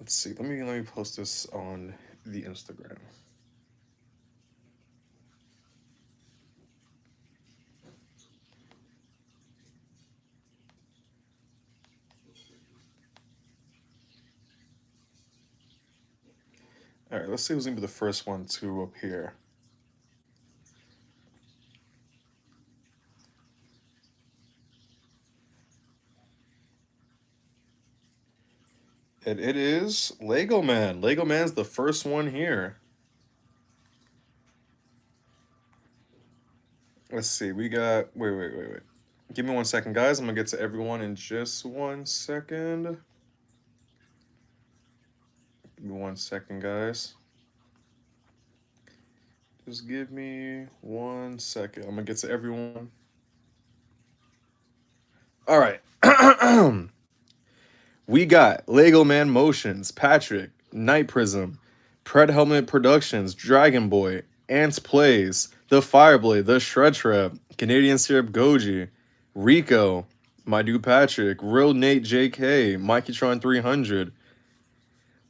Let's see. Let me post this on the Instagram. All right, let's see who's gonna be the first one to appear. And it is Lego Man. Lego Man's the first one here. Let's see. We got. Wait. Give me 1 second, guys. I'm gonna get to everyone in just 1 second. Give me 1 second, guys. Just give me 1 second. I'm gonna get to everyone. All right. We got Lego Man Motions, Patrick, Night Prism, Pred Helmet Productions, Dragon Boy, Ants Plays, The Fireblade, The Shred Trap, Canadian Syrup Goji, Rico, My Dude Patrick, Real Nate JK, Mikeytron 300.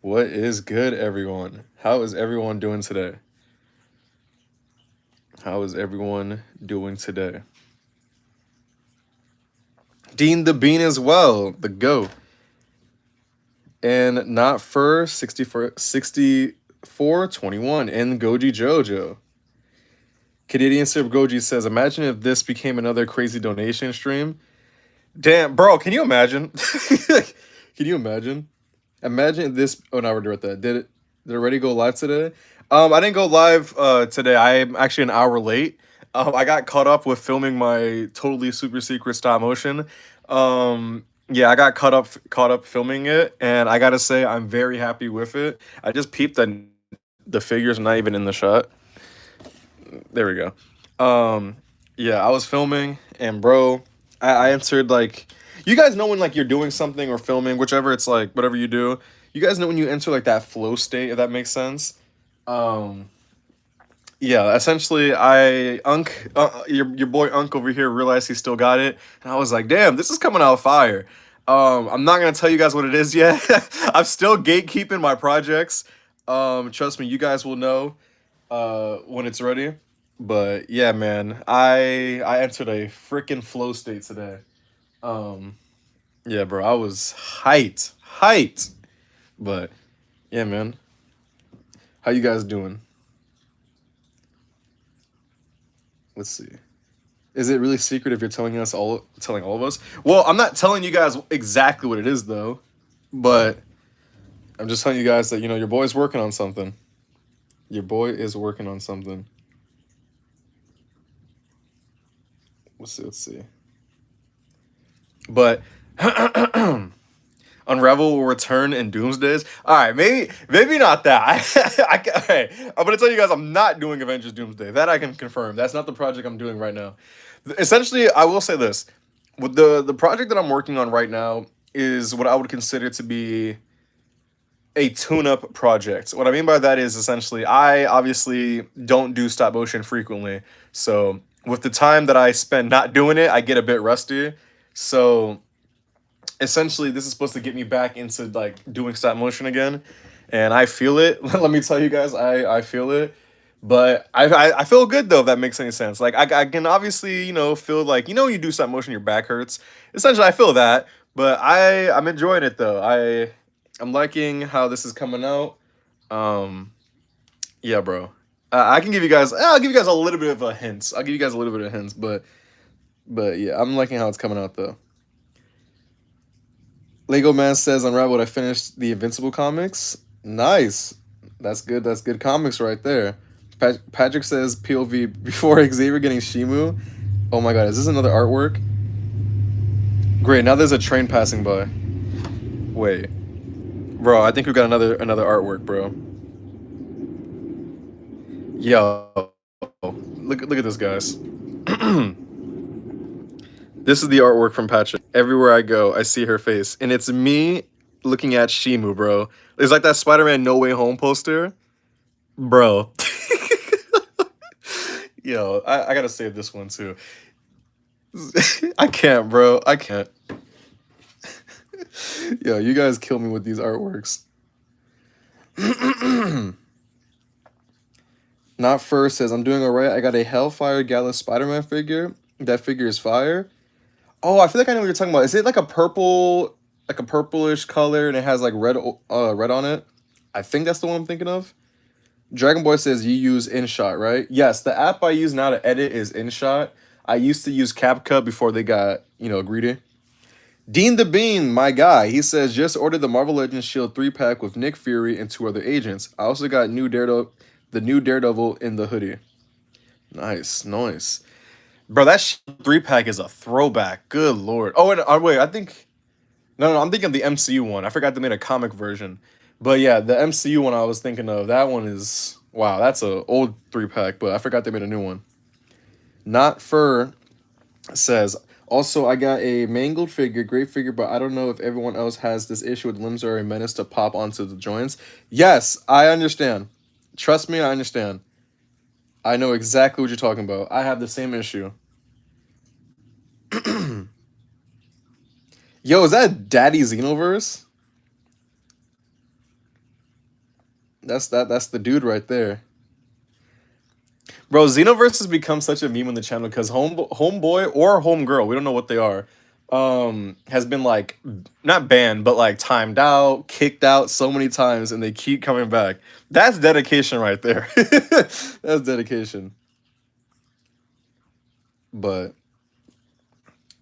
What is good, everyone? How is everyone doing today? How is everyone doing today? Dean the Bean as well, the GOAT. And not for 6421 and Goji Jojo. Canadian Sip Goji says, imagine if this became another crazy donation stream. Damn, bro, can you imagine? Can you imagine? Imagine if this. Oh, no, we're doing that. Did it already go live today? I didn't go live today. I'm actually an hour late. I got caught up with filming my totally super secret stop motion. Yeah, I got caught up filming it, and I gotta say I'm very happy with it. I just peeped that the figure's not even in the shot. There we go. Um, yeah, I was filming, and bro, I answered like, you guys know when like you're doing something or filming, whichever it's like, whatever you do. You guys know when you enter like that flow state, if that makes sense. Um, yeah, essentially, your boy Unk over here realized he still got it, and I was like, damn, this is coming out fire. I'm not gonna tell you guys what it is yet. I'm still gatekeeping my projects. Trust me, you guys will know when it's ready. But yeah, man, I entered a freaking flow state today. Um, yeah, bro, I was hyped. But yeah, man, how you guys doing? Let's see. Is it really secret if you're telling all of us? Well, I'm not telling you guys exactly what it is though, but I'm just telling you guys that your boy's working on something. Your boy is working on something. Let's see. But Unravel will return in Doomsdays. All right, maybe not that. Okay, I'm gonna tell you guys I'm not doing Avengers Doomsday. That I can confirm. That's not the project I'm doing right now. Essentially, I will say this: with the project that I'm working on right now is what I would consider to be a tune-up project. What I mean by that is essentially I obviously don't do stop motion frequently. So with the time that I spend not doing it, I get a bit rusty. So essentially this is supposed to get me back into like doing stop motion again, and I feel it. Let me tell you guys, I feel it. But I feel good though, if that makes any sense. Like I can obviously feel like when you do stop motion your back hurts. Essentially I feel that, but I'm enjoying it though. I'm liking how this is coming out. um yeah, bro. I can give you guys, I'll give you guys a little bit of a hints. I'll give you guys a little bit of hints, but yeah, I'm liking how it's coming out though. Lego Man says, Unraveled, I finished the Invincible comics. Nice. That's good. That's good comics right there. Patrick says POV before Xavier getting Shimu. Oh my god, is this another artwork? Great, now there's a train passing by. Wait. Bro, I think we got another artwork, bro. Yo. Look at this, guys. This is the artwork from Patrick. Everywhere I go, I see her face. And it's me looking at Shimu, bro. It's like that Spider-Man No Way Home poster. Bro. Yo, I gotta save this one too. I can't, bro. I can't. Yo, you guys kill me with these artworks. Not first says I'm doing alright. I got a Hellfire Gala Spider-Man figure. That figure is fire. Oh, I feel like I know what you're talking about. Is it like a purple, like a purplish color, and it has like red on it? I think that's the one I'm thinking of. Dragon Boy says you use InShot, right? Yes, the app I use now to edit is InShot. I used to use CapCut before they got, greedy. Dean the Bean, my guy, he says just ordered the Marvel Legends Shield 3-pack with Nick Fury and two other agents. I also got the new Daredevil in the hoodie. Nice, nice. Bro, that 3-pack is a throwback. Good lord. Oh, and wait, I think no, I'm thinking of the MCU one. I forgot they made a comic version. But yeah, the MCU one I was thinking of, that one is wow, that's a old 3-pack, but I forgot they made a new one. Not Fur says, also I got a mangled figure, great figure, but I don't know if everyone else has this issue with limbs are a menace to pop onto the joints. Yes, I understand. Trust me, I understand. I know exactly what you're talking about. I have the same issue. Yo, is that Daddy Xenoverse? That's the dude right there. Bro, Xenoverse has become such a meme on the channel because homeboy or homegirl, we don't know what they are, has been like not banned, but like timed out, kicked out so many times, and they keep coming back. That's dedication right there. That's dedication. But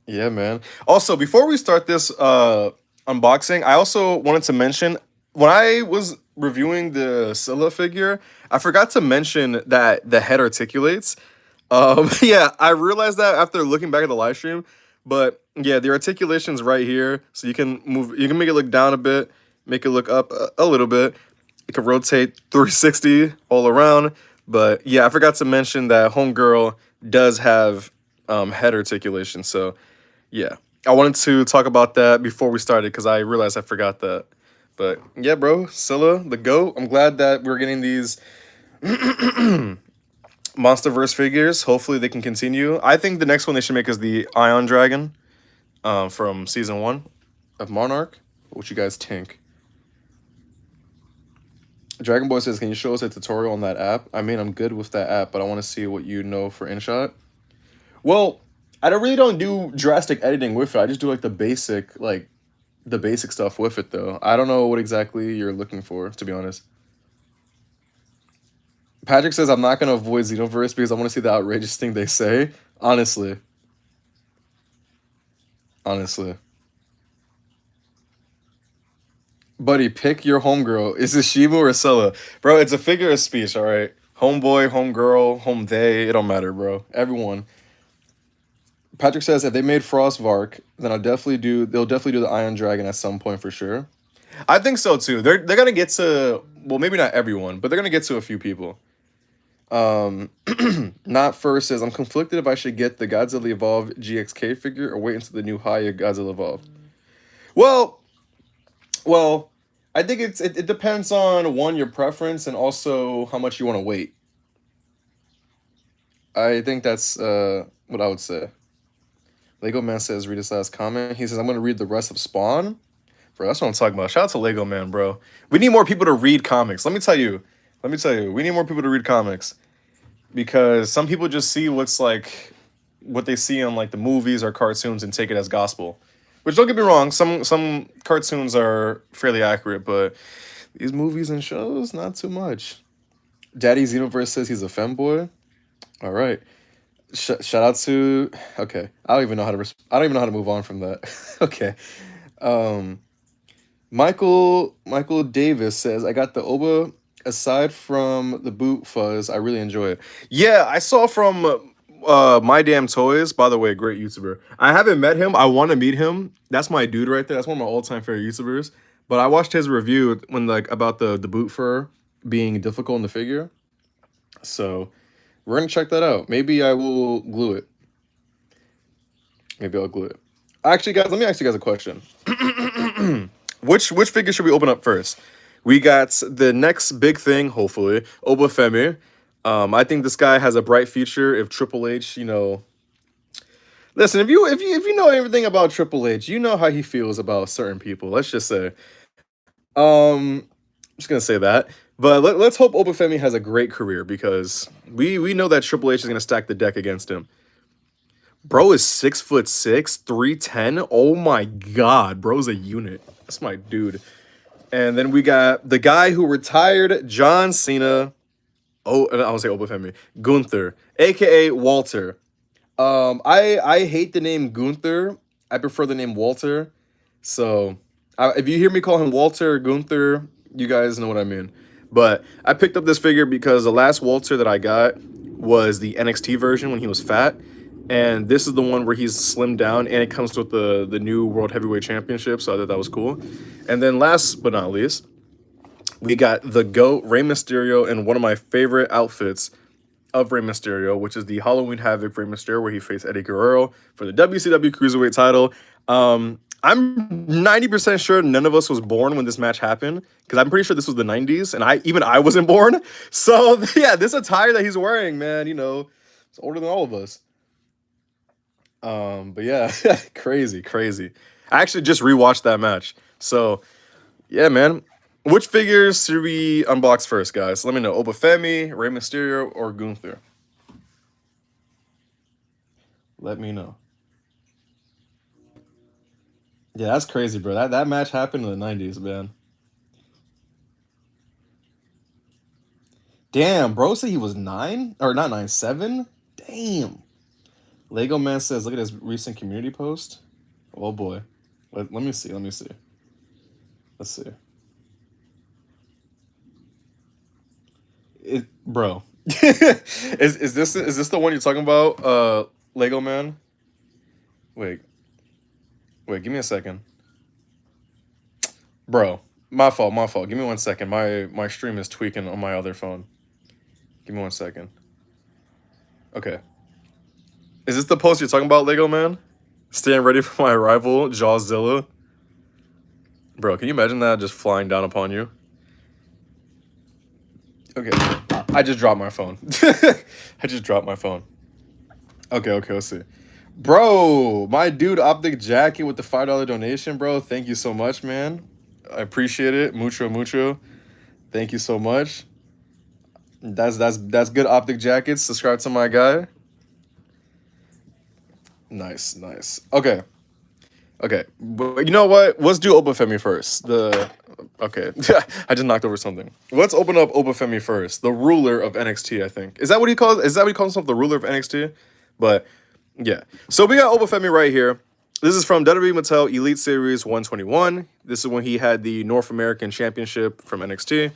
yeah, man. Also, before we start this unboxing, I also wanted to mention when I was reviewing the Scylla figure, I forgot to mention that the head articulates. Yeah, I realized that after looking back at the live stream, but yeah, the articulation's right here, so you can make it look down a bit, make it look up a little bit. You can rotate 360 all around, but yeah, I forgot to mention that Homegirl does have head articulation, so yeah, I wanted to talk about that before we started because I realized I forgot that. But yeah, bro, Scylla, the GOAT. I'm glad that we're getting these MonsterVerse figures. Hopefully they can continue. I think the next one they should make is the Ion Dragon from season 1 of Monarch. What you guys think? Dragon Boy says, can you show us a tutorial on that app? I mean, I'm good with that app, but I want to see what you know for InShot. Well, really don't do drastic editing with it. I just do like the basic stuff with it though. I don't know what exactly you're looking for, to be honest. Patrick says I'm not gonna avoid Xenoverse because I want to see the outrageous thing they say. Honestly. Honestly. Buddy, pick your homegirl. Is it Shiva or Scylla? Bro, it's a figure of speech, alright? Homeboy, homegirl, home they, it don't matter, bro. Everyone. Patrick says if they made Frostvark, then they'll definitely do the Iron Dragon at some point for sure. I think so too. They're gonna get to, well, maybe not everyone, but they're gonna get to a few people. Not first says I'm conflicted if I should get the Godzilla Evolved GXK figure or wait until the new Haya Godzilla Evolved. Well, well, I think it depends on one, your preference, and also how much you want to wait. I think that's what I would say. Lego Man says read his last comment. He says I'm gonna read the rest of Spawn. Bro, that's what I'm talking about. Shout out to Lego Man, bro. We need more people to read comics. Let me tell you. We need more people to read comics because some people just see what they see on like the movies or cartoons and take it as gospel. Which don't get me wrong, some cartoons are fairly accurate, but these movies and shows not too much. Daddy Xenoverse says he's a femboy. All right. Shout out to okay. I don't even know how to move on from that. Okay. Um Michael Davis says I got the Oba. Aside from the boot fuzz, I really enjoy it. Yeah, I saw from My Damn Toys. By the way, great YouTuber. I haven't met him. I want to meet him. That's my dude right there. That's one of my all-time favorite YouTubers. But I watched his review when about the boot fur being difficult in the figure. So we're gonna check that out. Maybe I will glue it. Maybe I'll glue it. Actually, guys, let me ask you guys a question. Which figure should we open up first? We got the next big thing, hopefully, Oba Femi. I think this guy has a bright future. If Triple H, listen, if you know everything about Triple H, you know how he feels about certain people. Let's just say, um, just gonna say that. But let's hope Obafemi has a great career because we know that Triple H is gonna stack the deck against him. Bro is 6'6", 310. Oh my god, bro's a unit. That's my dude. And then we got the guy who retired, John Cena. Oh, I want to say Obafemi. Gunther, aka Walter. I hate the name Gunther. I prefer the name Walter. So, if you hear me call him Walter or Gunther, you guys know what I mean. But I picked up this figure because the last Walter that I got was the NXT version when he was fat, and this is the one where he's slimmed down, and it comes with the new World Heavyweight Championship. So I thought that was cool. And then last but not least, we got the GOAT Rey Mysterio in one of my favorite outfits of Rey Mysterio, which is the Halloween Havoc Rey Mysterio, where he faced Eddie Guerrero for the WCW Cruiserweight title. I'm 90% sure none of us was born when this match happened, because I'm pretty sure this was the 90s, and I wasn't born. So, yeah, this attire that he's wearing, man, you know, it's older than all of us. But yeah, crazy, crazy. I actually just rewatched that match. So, yeah, man. Which figures should we unbox first, guys? Let me know. Obafemi, Rey Mysterio, or Gunther? Let me know. Yeah, that's crazy, bro. That match happened in the 90s, man. Damn, bro said he was 9? Or not 9, 7? Damn. Lego Man says, look at his recent community post. Oh, boy. Let me see. Let me see. Let's see. Bro. Is this the one you're talking about? Lego Man? Wait. Wait, give me a second. Bro, my fault, my fault. Give me 1 second. My stream is tweaking on my other phone. Give me 1 second. Okay. Is this the post you're talking about, Lego Man? Staying ready for my arrival, Jawzilla. Bro, can you imagine that just flying down upon you? Okay. I just dropped my phone. I just dropped my phone. Okay, okay, let's see. Bro, my dude Optic Jacket with the $5 donation, bro. Thank you so much, man. I appreciate it. Mucho, mucho. Thank you so much. That's good Optic Jackets. Subscribe to my guy. Nice, nice. Okay. Okay. But you know what? Let's do Obafemi first. Okay. I just knocked over something. Let's open up Obafemi first. The ruler of NXT, I think. Is that what he calls himself, the ruler of NXT? But yeah. So we got Obafemi right here. This is from WWE Mattel Elite Series 121. This is when he had the North American Championship from NXT.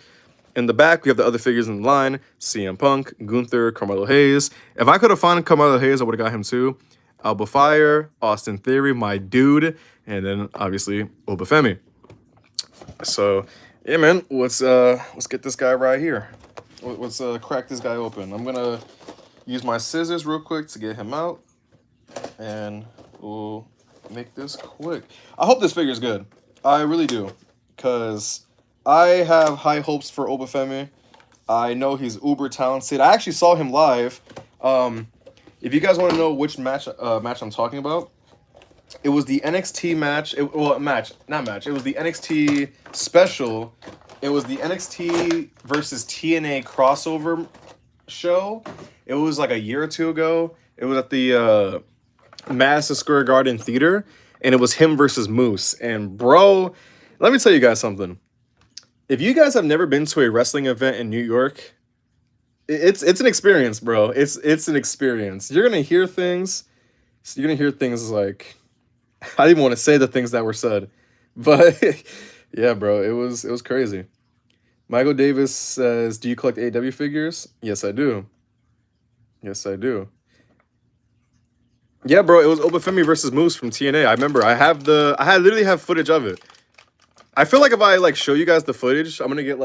In the back, we have the other figures in the line. CM Punk, Gunther, Carmelo Hayes. If I could have found Carmelo Hayes, I would have got him too. Alba Fire, Austin Theory, my dude. And then, obviously, Obafemi. So, yeah, man. Let's get this guy right here. Let's crack this guy open. I'm going to use my scissors real quick to get him out. And we'll make this quick. I hope this figure is good. I really do. Because I have high hopes for Obafemi. I know he's uber talented. I actually saw him live. If you guys want to know which match I'm talking about, it was the NXT match. It was the NXT special. It was the NXT versus TNA crossover show. It was like a year or two ago. It was at the Madison Square Garden Theater, and it was him versus Moose. And bro, let me tell you guys something. If you guys have never been to a wrestling event in New York, it's an experience, bro. It's an experience. You're gonna hear things. You're gonna hear things like I didn't want to say the things that were said, but yeah, bro, it was crazy. Michael Davis says, "Do you collect AEW figures?" Yes, I do. Yes, I do. Yeah, bro, it was Obafemi versus Moose from TNA. I remember. I literally have footage of it. I feel like if I show you guys the footage, I'm gonna get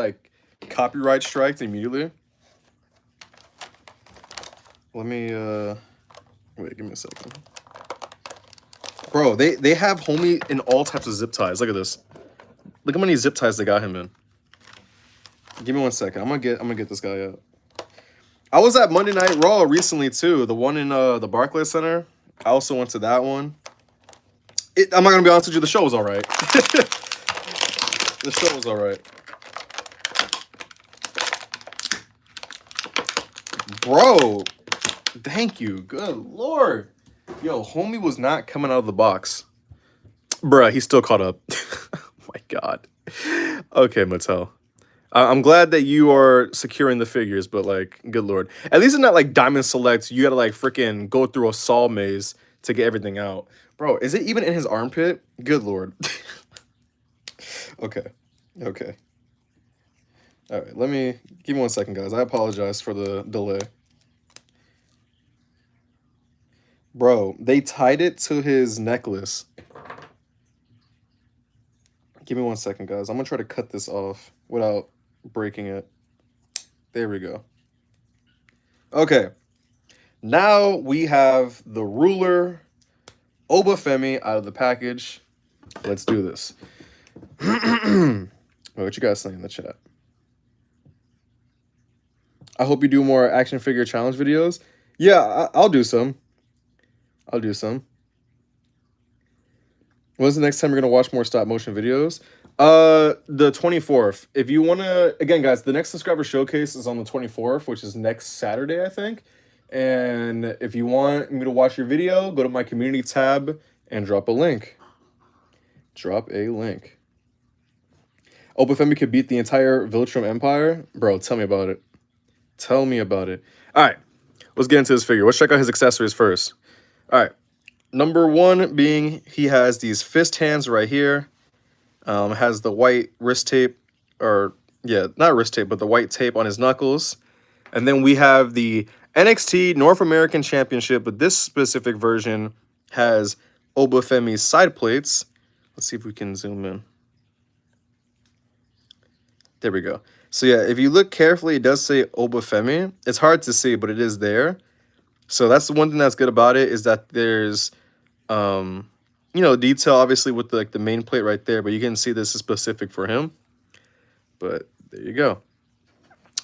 copyright striked immediately. Let me wait, give me a second. Bro, they have homie in all types of zip ties. Look at this. Look how many zip ties they got him in. Give me 1 second. I'm gonna get this guy out. I was at Monday Night Raw recently too. The one in the Barclays Center. I also went to that one. I'm not gonna be honest with you, the show was alright. The show was alright. Bro, thank you. Good Lord. Yo, homie was not coming out of the box. Bruh, he's still caught up. Oh my God. Okay, Mattel. I'm glad that you are securing the figures, but like, good Lord. At least it's not like Diamond Select. You gotta like freaking go through a saw maze to get everything out. Bro, is it even in his armpit? Good Lord. Okay. Okay. All right, give me 1 second, guys. I apologize for the delay. Bro, they tied it to his necklace. Give me 1 second, guys. I'm gonna try to cut this off without breaking it. There we go. Okay. Now we have the ruler, Femi, out of the package. Let's do this. What you guys saying in the chat? I hope you do more action figure challenge videos. Yeah, I'll do some. I'll do some. When's the next time you're gonna watch more stop motion videos? The 24th. If you wanna, again, guys, the next subscriber showcase is on the 24th, which is next Saturday, I think. And if you want me to watch your video, go to my community tab and drop a link. Drop a link. Femi could beat the entire Viltrum Empire? Bro, tell me about it. Tell me about it. All right, let's get into this figure. Let's check out his accessories first. All right, number one being he has these fist hands right here. Has the white wrist tape, or yeah, not wrist tape, but the white tape on his knuckles. And then we have the NXT North American Championship, but this specific version has Femi's side plates. Let's see if we can zoom in. There we go. So yeah, if you look carefully, it does say Femi. It's hard to see, but it is there. So that's the one thing that's good about it, is that there's, you know, detail obviously with the main plate right there, but you can see this is specific for him. But there you go.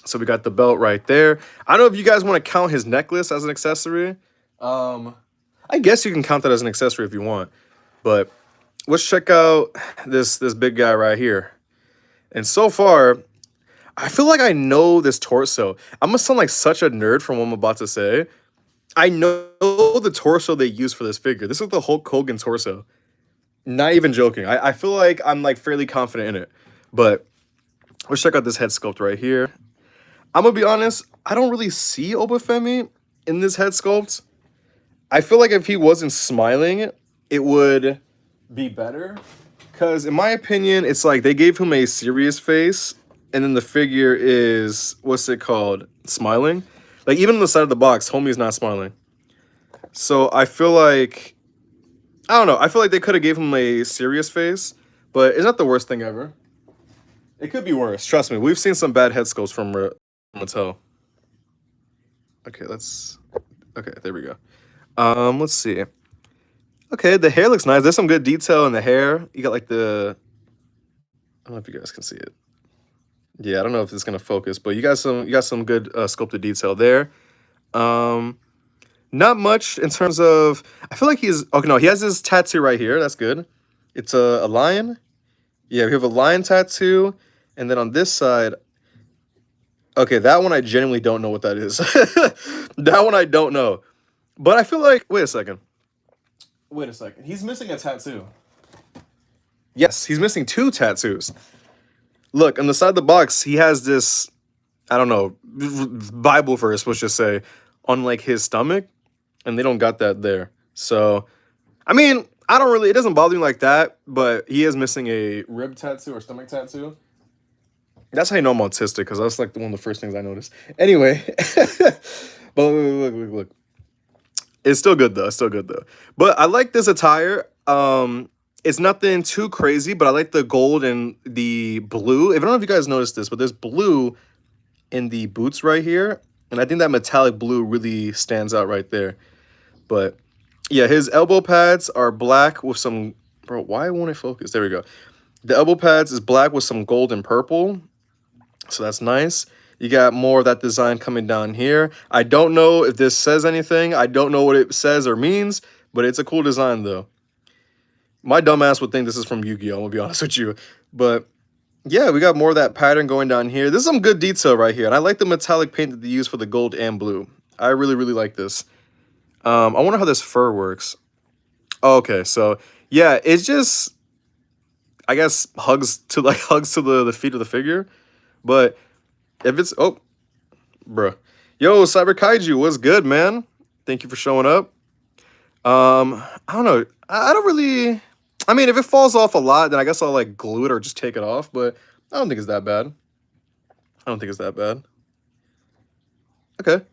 So we got the belt right there. I don't know if you guys want to count his necklace as an accessory. I guess you can count that as an accessory if you want. But let's check out this big guy right here. And so far, I feel like I know this torso. I'm gonna sound like such a nerd from what I'm about to say. I know the torso they use for this figure. This is the Hulk Hogan torso. Not even joking. I feel like I'm like fairly confident in it. But let's check out this head sculpt right here. I'm gonna be honest, I don't really see Femi in this head sculpt. I feel like if he wasn't smiling, it would be better. Because in my opinion, it's like they gave him a serious face, and then the figure is, what's it called? Smiling. Like even on the side of the box, homie's not smiling. So I feel like, I don't know. I feel like they could have gave him a serious face, but it's not the worst thing ever. It could be worse. Trust me. We've seen some bad head sculpts from Mattel. Okay, there we go. Let's see. Okay, the hair looks nice. There's some good detail in the hair. You got like I don't know if you guys can see it. Yeah, I don't know if it's gonna focus, but you got some good sculpted detail there. Not much in terms of. I feel like he's okay. No, he has his tattoo right here. That's good. It's a lion. Yeah, we have a lion tattoo, and then on this side. Okay, that one I genuinely don't know what that is. That one I don't know, but I feel like. Wait a second. He's missing a tattoo. Yes, he's missing 2 tattoos. Look, on the side of the box, he has this, I don't know, Bible verse, let's just say, on like his stomach, and they don't got that there. So, I mean, it doesn't bother me like that, but he is missing a rib tattoo or stomach tattoo. That's how you know I'm autistic, because that's like one of the first things I noticed. Anyway, but look. It's still good though. But I like this attire. It's nothing too crazy, but I like the gold and the blue. I don't know if you guys noticed this, but there's blue in the boots right here. And I think that metallic blue really stands out right there. But yeah, his elbow pads are black with some... Bro, why won't it focus? There we go. The elbow pads is black with some gold and purple. So that's nice. You got more of that design coming down here. I don't know if this says anything. I don't know what it says or means, but it's a cool design though. My dumbass would think this is from Yu-Gi-Oh! I'm gonna be honest with you. But yeah, we got more of that pattern going down here. This is some good detail right here. And I like the metallic paint that they use for the gold and blue. I really, really like this. I wonder how this fur works. Oh, okay, so yeah, it's just I guess hugs to like hugs to the feet of the figure. But if it's oh, bruh. Yo, Cyber Kaiju, what's good, man? Thank you for showing up. I don't know. I don't really. I mean, if it falls off a lot, then I guess I'll like glue it or just take it off. But I don't think it's that bad. I don't think it's that bad. Okay.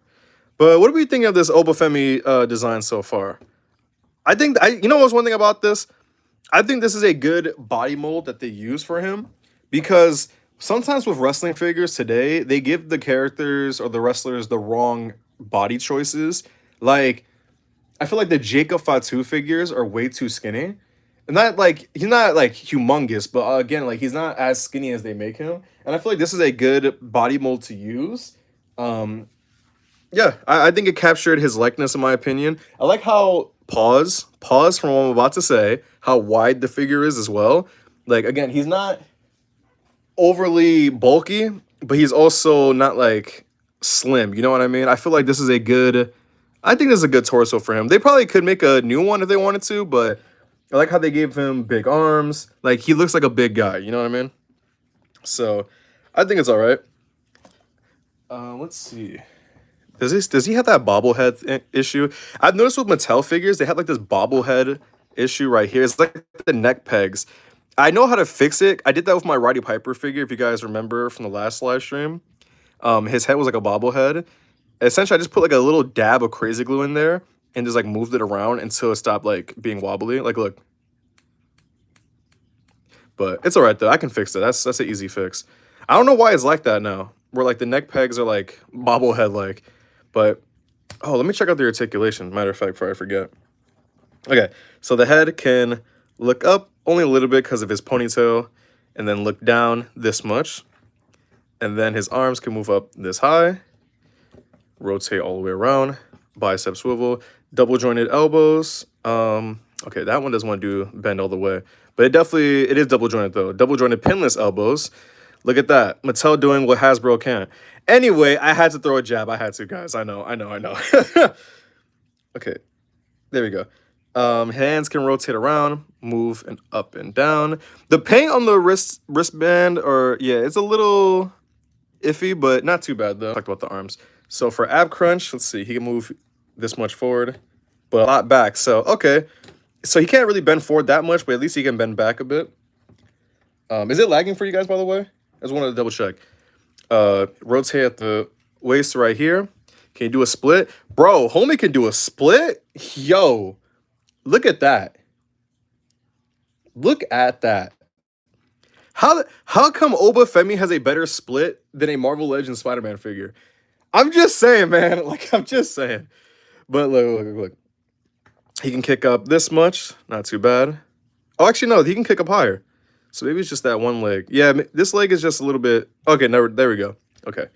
But what do we think of this Obafemi design so far? I think you know what's one thing about this? I think this is a good body mold that they use for him because sometimes with wrestling figures today, they give the characters or the wrestlers the wrong body choices. Like I feel like the Jacob Fatu figures are way too skinny. And not like he's not like humongous, but again, like he's not as skinny as they make him. And I feel like this is a good body mold to use. Um, yeah, I think it captured his likeness in my opinion. I like how pause from what I'm about to say, how wide the figure is as well. Like again, he's not overly bulky, but he's also not like slim. You know what I mean? I feel like this is a good. I think this is a good torso for him. They probably could make a new one if they wanted to, but I like how they gave him big arms. Like he looks like a big guy. You know what I mean? So I think it's all right. Let's see. Does he have that bobblehead issue? I've noticed with Mattel figures, they have like this bobblehead issue right here. It's like the neck pegs. I know how to fix it. I did that with my Roddy Piper figure, if you guys remember from the last live stream. His head was like a bobblehead. Essentially, I just put like a little dab of crazy glue in there and just like moved it around until it stopped like being wobbly. Like, look. But it's all right though. I can fix it. That's an easy fix. I don't know why it's like that now, where like the neck pegs are like bobblehead like. But oh, let me check out the articulation. Matter of fact, before I forget. Okay, so the head can look up only a little bit because of his ponytail, and then look down this much, and then his arms can move up this high, rotate all the way around, bicep swivel, double jointed elbows. Okay, that one doesn't want to do bend all the way, but it is double jointed though. Double jointed pinless elbows. Look at that. Mattel doing what Hasbro can't. Anyway, I had to throw a jab. I had to, guys. I know. Okay, there we go. Hands can rotate around, move and up and down. The paint on the wristband, or yeah, it's a little iffy, but not too bad though. Talked about the arms. So for ab crunch, let's see, he can move this much forward, but a lot back. So okay, so he can't really bend forward that much, but at least he can bend back a bit. Is it lagging for you guys, by the way? I just wanted to double check. Rotate at the waist right here. Can you do a split? Bro, homie can do a split? Yo, look at that. Look at that. How come Obafemi has a better split than a Marvel Legends Spider-Man figure? I'm just saying, man. Like, I'm just saying. But look. He can kick up this much. Not too bad. Oh, actually, no. He can kick up higher. So maybe it's just that one leg. Yeah, this leg is just a little bit... Okay, there we go. Okay.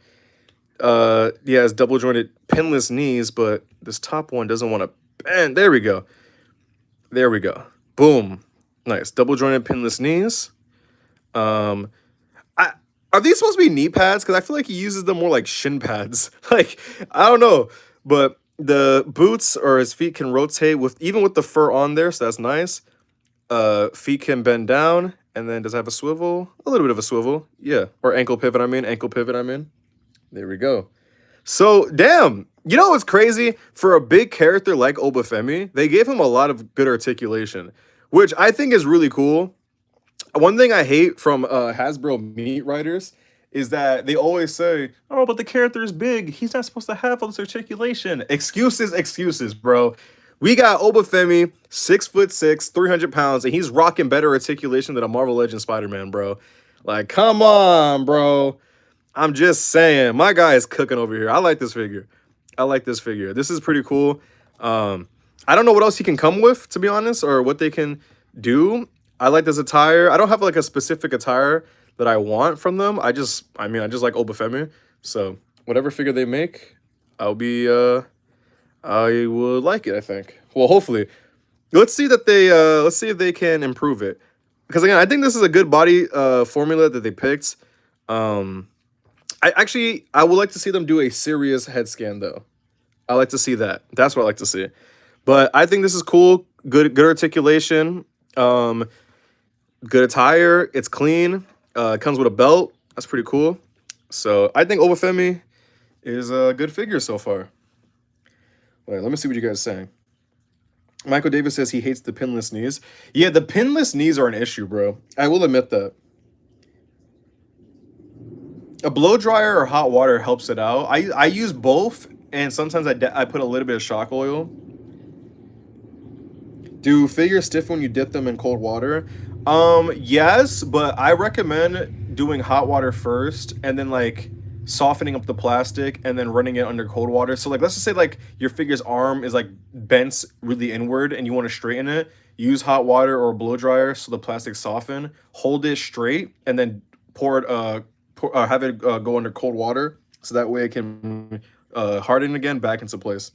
He has double jointed pinless knees, but this top one doesn't want to bend. There we go. There we go. Boom. Nice. Double jointed pinless knees. Are these supposed to be knee pads? Because I feel like he uses them more like shin pads. Like, I don't know. But the boots or his feet can rotate even with the fur on there, so that's nice. Feet can bend down, and then does it have a swivel? A little bit of a swivel. Yeah. Or ankle pivot, I mean. There we go. So, damn. You know what's crazy? For a big character like Obafemi, they gave him a lot of good articulation, which I think is really cool. One thing I hate from Hasbro meat writers is that they always say, oh, but the character is big. He's not supposed to have all this articulation. Excuses, bro. We got Obafemi, 6'6", 300 pounds, and he's rocking better articulation than a Marvel Legends Spider-Man, bro. Like, come on, bro. I'm just saying. My guy is cooking over here. I like this figure. This is pretty cool. I don't know what else he can come with, to be honest, or what they can do. I like this attire. I don't have like a specific attire that I want from them. I just like Obafemi. So whatever figure they make, I will like it, I think. Well, hopefully. Let's see if they can improve it. Because again, I think this is a good body formula that they picked. I would like to see them do a serious head scan though. I like to see that. That's what I like to see. But I think this is cool. Good articulation. Um, Good attire. It's clean. It comes with a belt. That's pretty cool. So I think Obafemi is a good figure so far. Wait, let me see what you guys are saying. Michael Davis says he hates the pinless knees. Yeah, the pinless knees are an issue, bro. I will admit that. A blow dryer or hot water helps it out. I use both, and sometimes I put a little bit of shock oil. Do figures stiffen when you dip them in cold water? Yes, but I recommend doing hot water first and then like softening up the plastic and then running it under cold water. So like let's just say like your figure's arm is like bent really inward and you want to straighten it. Use hot water or a blow dryer so the plastic soften. Hold it straight and then have it go under cold water so that way it can harden again back into place.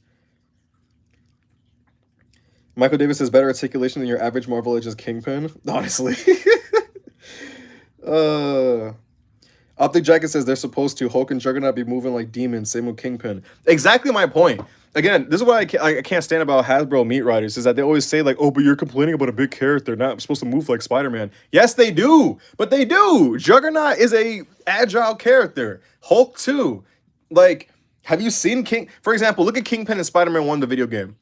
Michael Davis has better articulation than your average Marvel Legends Kingpin. Honestly. uh, Optic Jacket says they're supposed to. Hulk and Juggernaut be moving like demons. Same with Kingpin. Exactly my point. Again, this is what I can't stand about Hasbro Meat Riders is that they always say like, oh, but you're complaining about a big character not supposed to move like Spider-Man. Yes, they do. But they do. Juggernaut is a agile character. Hulk too. Like, have you seen King? For example, look at Kingpin in Spider-Man 1, the video game.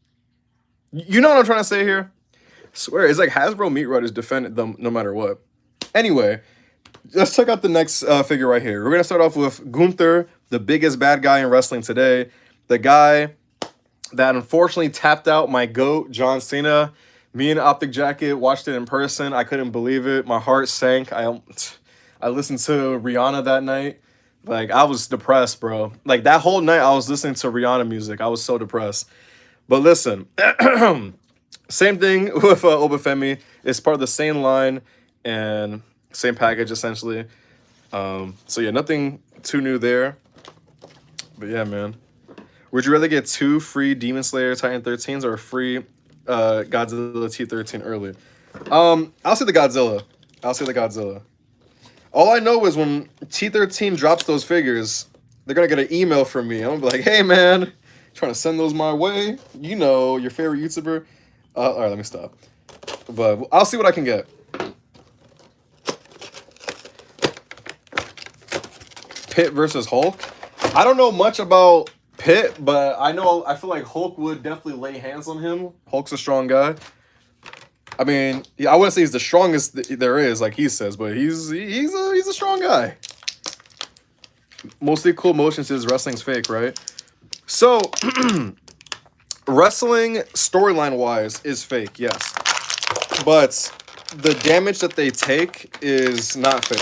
You know what I'm trying to say here? I swear, it's like Hasbro Meat Riders defend them no matter what. Anyway, let's check out the next figure right here. We're going to start off with Gunther, the biggest bad guy in wrestling today. The guy that unfortunately tapped out my GOAT, John Cena. Me and Optic Jacket watched it in person. I couldn't believe it. My heart sank. I listened to Rihanna that night. Like, I was depressed, bro. Like, that whole night, I was listening to Rihanna music. I was so depressed. But listen, same thing with Obafemi. It's part of the same line and same package, essentially. So, yeah, nothing too new there. But, yeah, man. Would you rather get 2 free Demon Slayer Titan 13s or a free Godzilla T13 early? I'll say the Godzilla. I'll say the Godzilla. All I know is when T13 drops those figures, they're going to get an email from me. I'm going to be like, hey, man. Trying to send those my way, you know, your favorite YouTuber. All right, let me stop. But I'll see what I can get. Pitt versus Hulk. I don't know much about Pitt, but I feel like Hulk would definitely lay hands on him. Hulk's a strong guy. I mean, I wouldn't say he's the strongest there is, like he says, but he's a strong guy. Mostly cool motion says wrestling's fake, right? So, wrestling storyline-wise is fake, yes. But the damage that they take is not fake.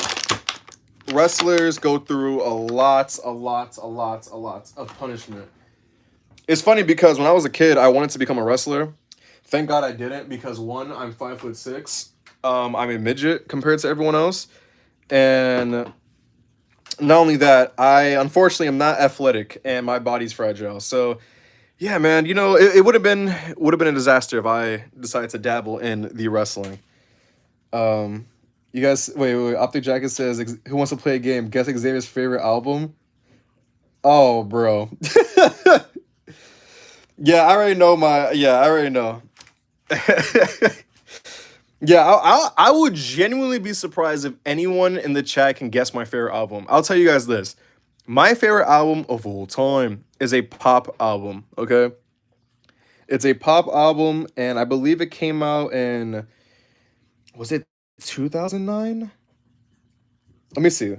Wrestlers go through a lot of punishment. It's funny because when I was a kid, I wanted to become a wrestler. Thank God I didn't because, one, I'm 5'6". I'm a midget compared to everyone else. And not only that, I unfortunately am not athletic and my body's fragile. So, yeah, man, you know, it would have been a disaster if I decided to dabble in the wrestling. You guys, wait. Optic Jacket says, who wants to play a game? Guess Xavier's favorite album? Oh, bro. Yeah, I already know I already know. Yeah, I would genuinely be surprised if anyone in the chat can guess my favorite album. I'll tell you guys this. My favorite album of all time is a pop album, okay? It's a pop album, and I believe it came out in, was it 2009? Let me see.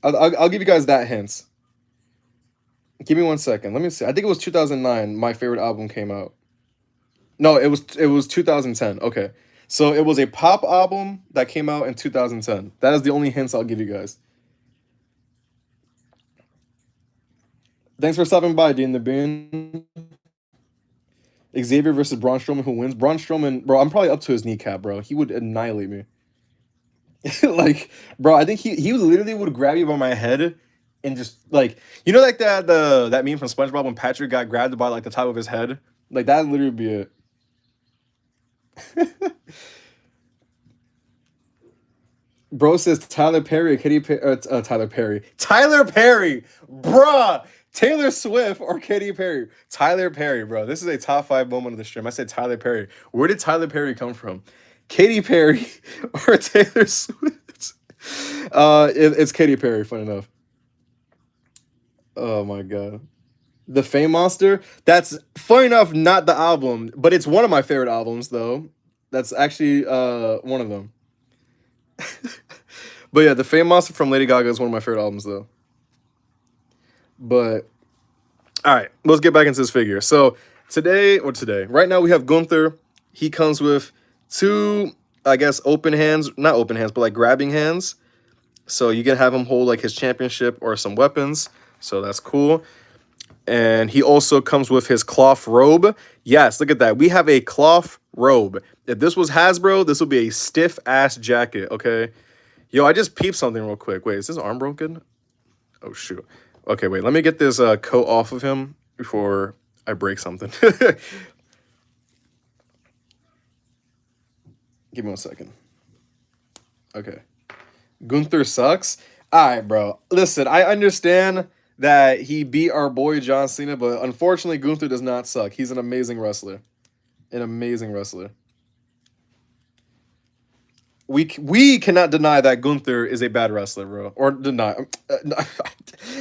I'll give you guys that hint. Give me 1 second. Let me see. I think it was 2009 my favorite album came out. No, it was 2010. Okay. So it was a pop album that came out in 2010. That is the only hints I'll give you guys. Thanks for stopping by, Dean the Bean. Xavier versus Braun Strowman, who wins? Braun Strowman, bro, I'm probably up to his kneecap, bro. He would annihilate me. Like, bro, I think he literally would grab you by my head and just, like, you know, like that meme from SpongeBob when Patrick got grabbed by, like, the top of his head? Like, that would literally be it. Bro says Tyler Perry, Tyler Perry. Tyler Perry! Bruh! Taylor Swift or Katy Perry? Tyler Perry, bro. This is a top 5 moment of the stream. I said Tyler Perry. Where did Tyler Perry come from? Katy Perry or Taylor Swift? It's Katy Perry, fun enough. Oh my god. The Fame Monster? That's funny enough, not the album, but it's one of my favorite albums though. That's actually one of them. But yeah, The Fame Monster from Lady Gaga is one of my favorite albums though. But all right, let's get back into this figure. So today, right now we have Gunther. He comes with two, I guess, open hands, not open hands, but like grabbing hands. So you can have him hold like his championship or some weapons. So that's cool. And he also comes with his cloth robe. Yes, look at that. We have a cloth robe. If this was Hasbro, this would be a stiff ass jacket, okay? Yo, I just peeped something real quick. Wait, is his arm broken? Oh, shoot. Okay, wait. Let me get this coat off of him before I break something. Give me 1 second. Okay. Gunther sucks? All right, bro. Listen, I understand that he beat our boy John Cena, but unfortunately, Gunther does not suck. He's an amazing wrestler. An amazing wrestler. We cannot deny that Gunther is a bad wrestler, bro. Or deny.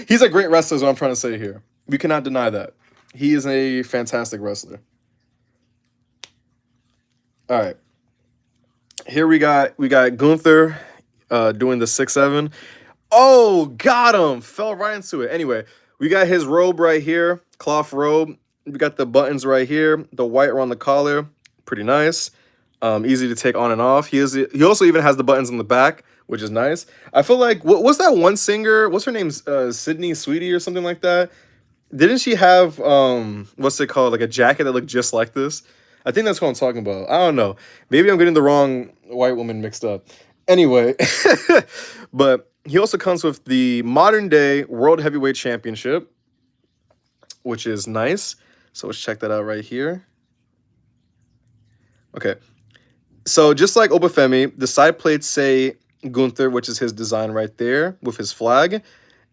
He's a great wrestler is what I'm trying to say here. We cannot deny that. He is a fantastic wrestler. All right. Here we got Gunther doing the 6-7. Oh, got him. Fell right into it. Anyway, we got his robe right here. Cloth robe. We got the buttons right here. The white around the collar. Pretty nice. Easy to take on and off. He also even has the buttons on the back, which is nice. I feel like, what's that one singer? What's her name? Sydney Sweetie or something like that? Didn't she have, what's it called? Like a jacket that looked just like this? I think that's what I'm talking about. I don't know. Maybe I'm getting the wrong white woman mixed up. Anyway, but he also comes with the modern day World Heavyweight Championship, which is nice. So let's check that out right here. Okay. So just like Femi, the side plates say Gunther, which is his design right there with his flag.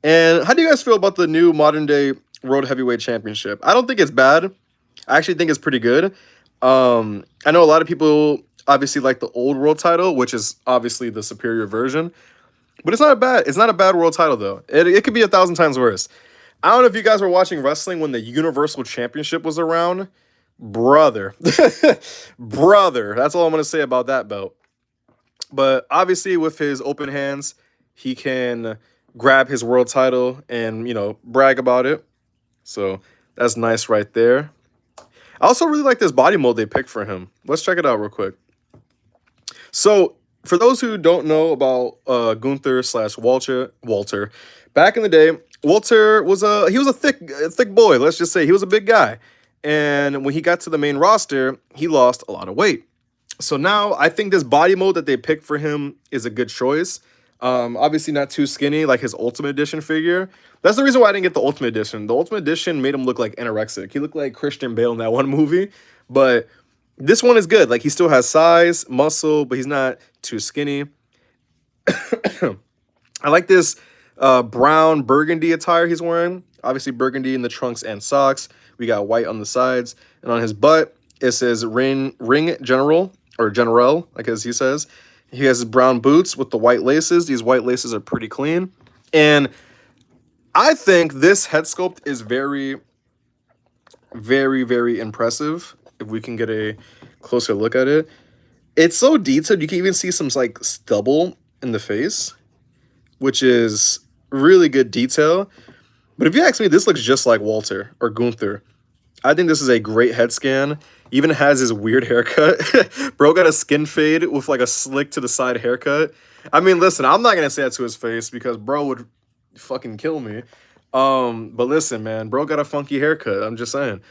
And how do you guys feel about the new modern day World Heavyweight Championship? I don't think it's bad. I actually think it's pretty good. I know a lot of people obviously like the old world title, which is obviously the superior version. But it's not a bad world title though. It could be 1,000 times worse. I don't know if you guys were watching wrestling when the Universal Championship was around. Brother. Brother. That's all I'm going to say about that belt. But obviously with his open hands, he can grab his world title and, you know, brag about it. So that's nice right there. I also really like this body mold they picked for him. Let's check it out real quick. So for those who don't know about Gunther / Walter, back in the day, Walter was a thick boy. Let's just say he was a big guy. And when he got to the main roster, he lost a lot of weight. So now I think this body mold that they picked for him is a good choice. Obviously not too skinny like his Ultimate Edition figure. That's the reason why I didn't get the Ultimate Edition. The Ultimate Edition made him look like anorexic. He looked like Christian Bale in that one movie. But this one is good. Like he still has size, muscle, but he's not too skinny. I like this brown burgundy attire he's wearing. Obviously burgundy in the trunks and socks. We got white on the sides. And on his butt, it says Ring General, or General, like as he says. He has his brown boots with the white laces. These white laces are pretty clean. And I think this head sculpt is very, very, very impressive. If we can get a closer look at it. It's so detailed. You can even see some like stubble in the face, which is really good detail. But if you ask me, this looks just like Walter or Gunther. I think this is a great head scan. Even has his weird haircut. Bro got a skin fade with like a slick to the side haircut. I mean, listen, I'm not going to say that to his face because bro would fucking kill me. But listen, man, bro got a funky haircut. I'm just saying.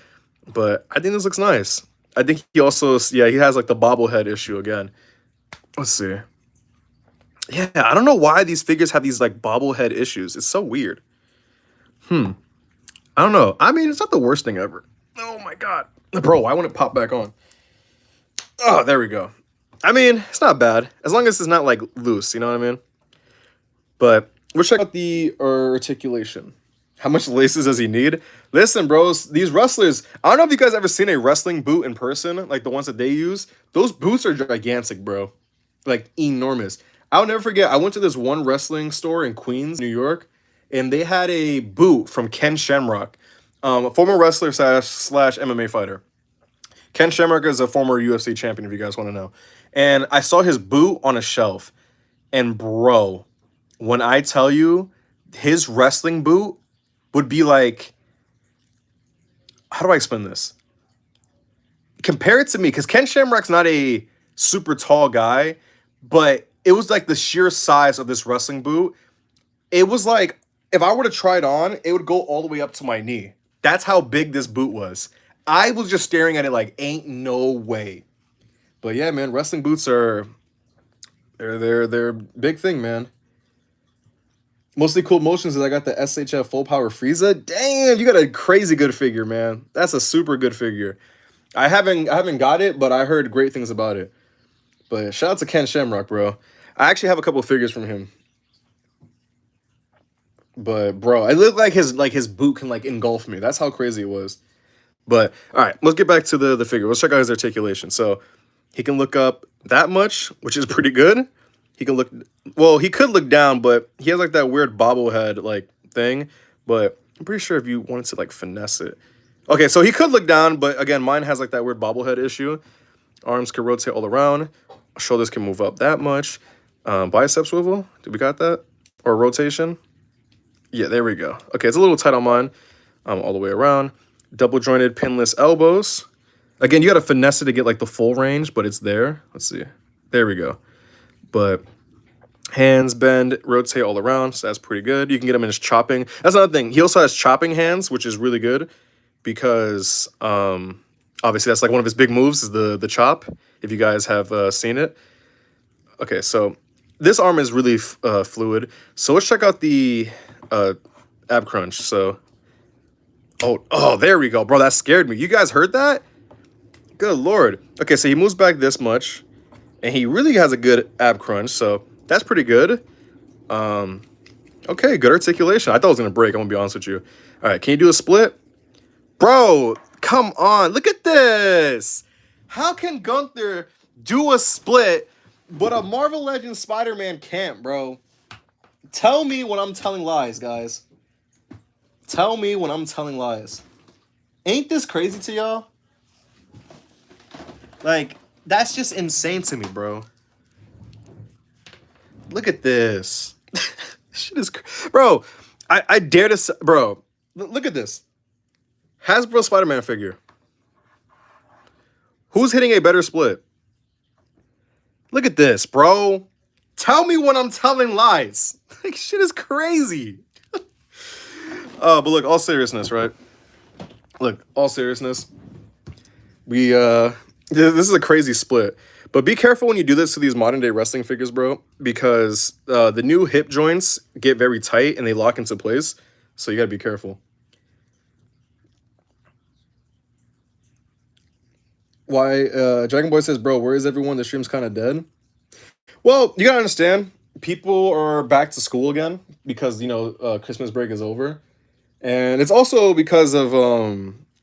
But I think this looks nice. I think he also, yeah, he has like the bobblehead issue again. Let's see. Yeah, I don't know why these figures have these like bobblehead issues. It's so weird. I don't know. I mean, it's not the worst thing ever. Oh my god. Bro, why wouldn't it pop back on? Oh, there we go. I mean, it's not bad. As long as it's not like loose, you know what I mean? But we'll check out the articulation. How much laces does he need? Listen, bros, these wrestlers, I don't know if you guys ever seen a wrestling boot in person, like the ones that they use. Those boots are gigantic, bro. Like enormous. I'll never forget, I went to this one wrestling store in Queens, New York, and they had a boot from Ken Shamrock, a former wrestler slash MMA fighter. Ken Shamrock is a former UFC champion, if you guys want to know. And I saw his boot on a shelf. And bro, when I tell you his wrestling boot would be like, how do I explain this? Compare it to me, because Ken Shamrock's not a super tall guy, but it was like the sheer size of this wrestling boot. It was like, if I were to try it on, it would go all the way up to my knee. That's how big this boot was. I was just staring at it like, ain't no way. But yeah, man, wrestling boots are they're a big thing, man. Mostly cool motions is I got the SHF Full Power Frieza. Damn, you got a crazy good figure, man. That's a super good figure. I haven't got it, but I heard great things about it. But shout out to Ken Shamrock, bro. I actually have a couple figures from him. But bro, it looked like his boot can like engulf me. That's how crazy it was. But all right, let's get back to the figure. Let's check out his articulation. So he can look up that much, which is pretty good. He can look, well, he could look down, but he has like that weird bobblehead like thing. But I'm pretty sure if you wanted to like finesse it. Okay, so he could look down, but again, mine has like that weird bobblehead issue. Arms can rotate all around. Shoulders can move up that much. Bicep swivel. Do we got that? Or rotation? Yeah, there we go. Okay, it's a little tight on mine. All the way around. Double jointed pinless elbows. Again, you got to finesse it to get like the full range, but it's there. Let's see. There we go. But hands bend, rotate all around, so that's pretty good. You can get him in his chopping. That's another thing. He also has chopping hands, which is really good because obviously that's like one of his big moves is the chop, if you guys have seen it. Okay, so this arm is really fluid. So let's check out the ab crunch. So, oh, there we go. Bro, that scared me. You guys heard that? Good Lord. Okay, so he moves back this much, and he really has a good ab crunch, so that's pretty good. Okay, good articulation. I thought it was going to break, I'm going to be honest with you. All right, can you do a split? Bro, come on. Look at this. How can Gunther do a split, but a Marvel Legends Spider-Man can't, bro? Tell me when I'm telling lies, guys. Tell me when I'm telling lies. Ain't this crazy to y'all? Like, that's just insane to me, bro. Look at this. Shit is... Bro, I dare to say... Bro, look at this. Hasbro Spider-Man figure. Who's hitting a better split? Look at this, bro. Tell me when I'm telling lies. Like, shit is crazy. But look, all seriousness, right? Look, all seriousness. This is a crazy split. But be careful when you do this to these modern day wrestling figures, bro, because the new hip joints get very tight and they lock into place. So you gotta be careful. Why, Dragon Boy says, bro, where is everyone? The stream's kind of dead. Well, you gotta understand, people are back to school again because, you know, Christmas break is over. And it's also because of,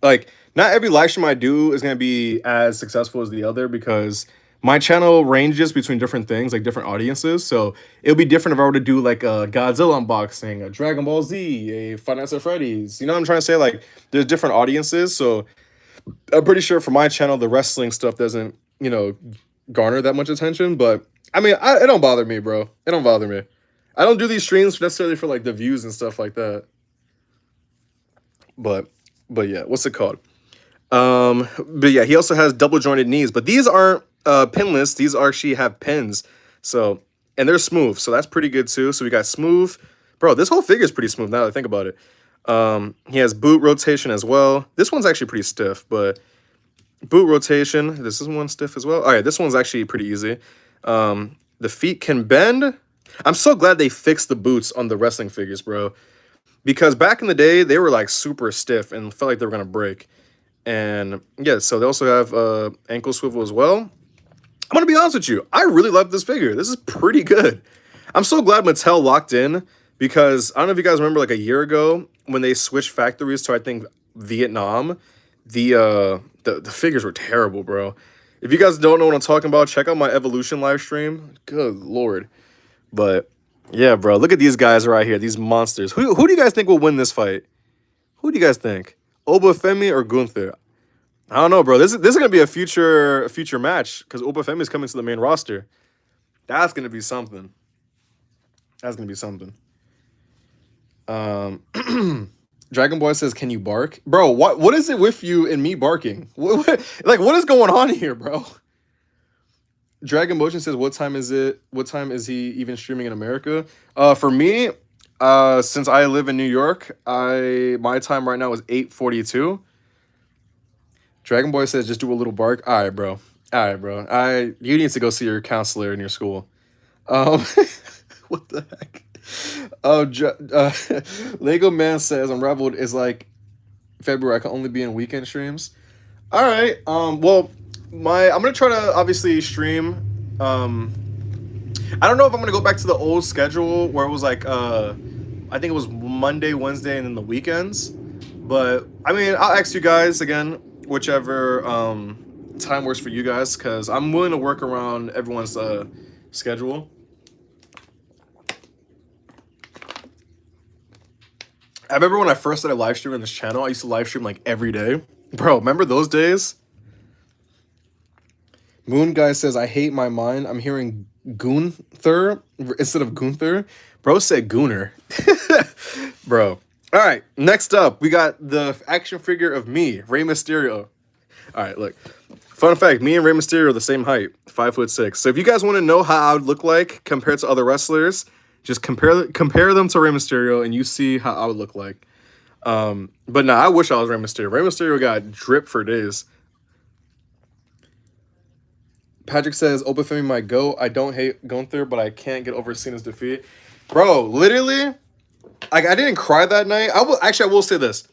like, not every live stream I do is going to be as successful as the other because my channel ranges between different things, like different audiences. So it'll be different if I were to do like a Godzilla unboxing, a Dragon Ball Z, a Five Nights at Freddy's. You know what I'm trying to say? Like, there's different audiences. So I'm pretty sure for my channel, the wrestling stuff doesn't, you know, garner that much attention. But I mean, it don't bother me, bro. It don't bother me. I don't do these streams necessarily for like the views and stuff like that. But yeah, what's it called? But yeah, he also has double jointed knees, but these aren't pinless. These actually have pins. So, and they're smooth. So that's pretty good too. So we got smooth. Bro, this whole figure is pretty smooth now that I think about it. He has boot rotation as well. This one's actually pretty stiff, but boot rotation. This is one stiff as well. All right, this one's actually pretty easy. The feet can bend. I'm so glad they fixed the boots on the wrestling figures, bro. Because back in the day, they were like super stiff and felt like they were going to break. And yeah, so they also have ankle swivel as well. I'm going to be honest with you. I really love this figure. This is pretty good. I'm so glad Mattel locked in because I don't know if you guys remember like a year ago when they switched factories to I think Vietnam, the figures were terrible, bro. If you guys don't know what I'm talking about, check out my Evolution live stream. Good lord. But yeah, bro, look at these guys right here, these monsters. Who do you guys think will win this fight? Who do you guys think? Oba Femi or Gunther? I don't know, bro. This is gonna be a future match because Oba Femi is coming to the main roster. That's gonna be something. That's gonna be something. Um, Dragon Boy says, "Can you bark, bro? What is it with you and me barking? Like what is going on here, bro?" Dragon Motion says, "What time is it? What time is he even streaming in America?" For me, since I live in New York, my time right now is 8:42. Dragon Boy says, "Just do a little bark." All right, bro. All right, bro. You need to go see your counselor in your school. Um, what the heck? Lego Man says Unraveled is like February. I can only be in weekend streams. All right. Well, I'm gonna try to obviously stream. I don't know if I'm gonna go back to the old schedule where it was like I think it was Monday, Wednesday, and then the weekends. But I mean, I'll ask you guys again, whichever time works for you guys, because I'm willing to work around everyone's schedule. I remember when I first started live streaming this channel, I used to live stream like every day. Bro, remember those days? Moon Guy says, I hate my mind. I'm hearing Gunther instead of Gunther. Bro said Gooner. Bro. All right, next up, we got the action figure of me, Rey Mysterio. All right, look. Fun fact, me and Rey Mysterio are the same height, 5'6". So if you guys want to know how I would look like compared to other wrestlers, just compare them to Rey Mysterio and you see how I would look like. But nah, I wish I was Rey Mysterio. Rey Mysterio got drip for days. Patrick says, Oba Femi might go. I don't hate Gunther, but I can't get over Cena's defeat. Bro, literally, like I didn't cry that night. I will say this.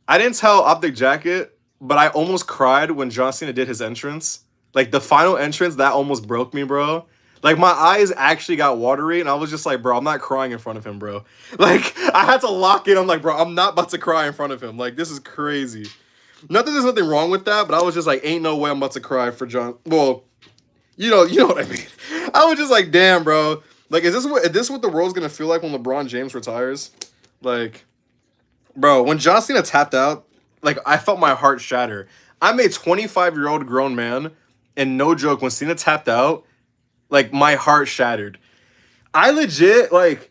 I didn't tell Optic Jacket, but I almost cried when John Cena did his entrance. Like the final entrance, that almost broke me, bro. Like my eyes actually got watery, and I was just like, bro, I'm not crying in front of him, bro. Like I had to lock in. I'm like, bro, I'm not about to cry in front of him. Like this is crazy. Not that there's nothing wrong with that, but I was just like, ain't no way I'm about to cry for John. Well, you know what I mean. I was just like, damn, bro. Like, is this what the world's gonna feel like when LeBron James retires? Like, bro, when John Cena tapped out, like I felt my heart shatter. I'm a 25-year-old grown man, and no joke, when Cena tapped out, like my heart shattered. I legit like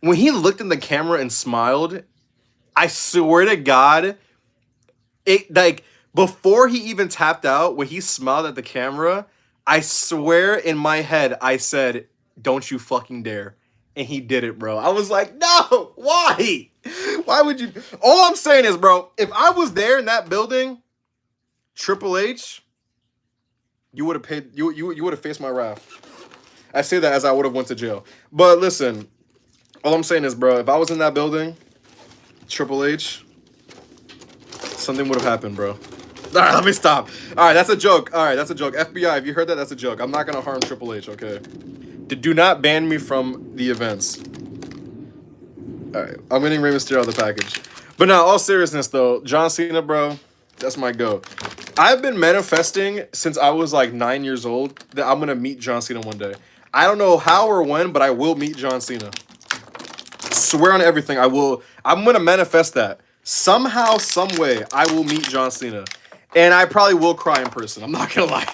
when he looked in the camera and smiled. I swear to God. It like before he even tapped out, when he smiled at the camera, I swear in my head I said, "Don't you fucking dare!" And he did it, bro. I was like, "No, why? Why would you?" All I'm saying is, bro, if I was there in that building, Triple H, you would have paid. You would have faced my wrath. I say that as I would have went to jail. But listen, all I'm saying is, bro, if I was in that building, Triple H. Something would have happened, bro. All right, let me stop. All right, that's a joke. All right, that's a joke. FBI, if you heard that, that's a joke. I'm not going to harm Triple H, okay? Do not ban me from the events. All right, I'm getting Rey Mysterio out of the package. But now, all seriousness, though, John Cena, bro, that's my go. I've been manifesting since I was like 9 years old that I'm going to meet John Cena one day. I don't know how or when, but I will meet John Cena. Swear on everything, I will. I'm going to manifest that. Somehow, some way, I will meet John Cena. And I probably will cry in person. I'm not going to lie.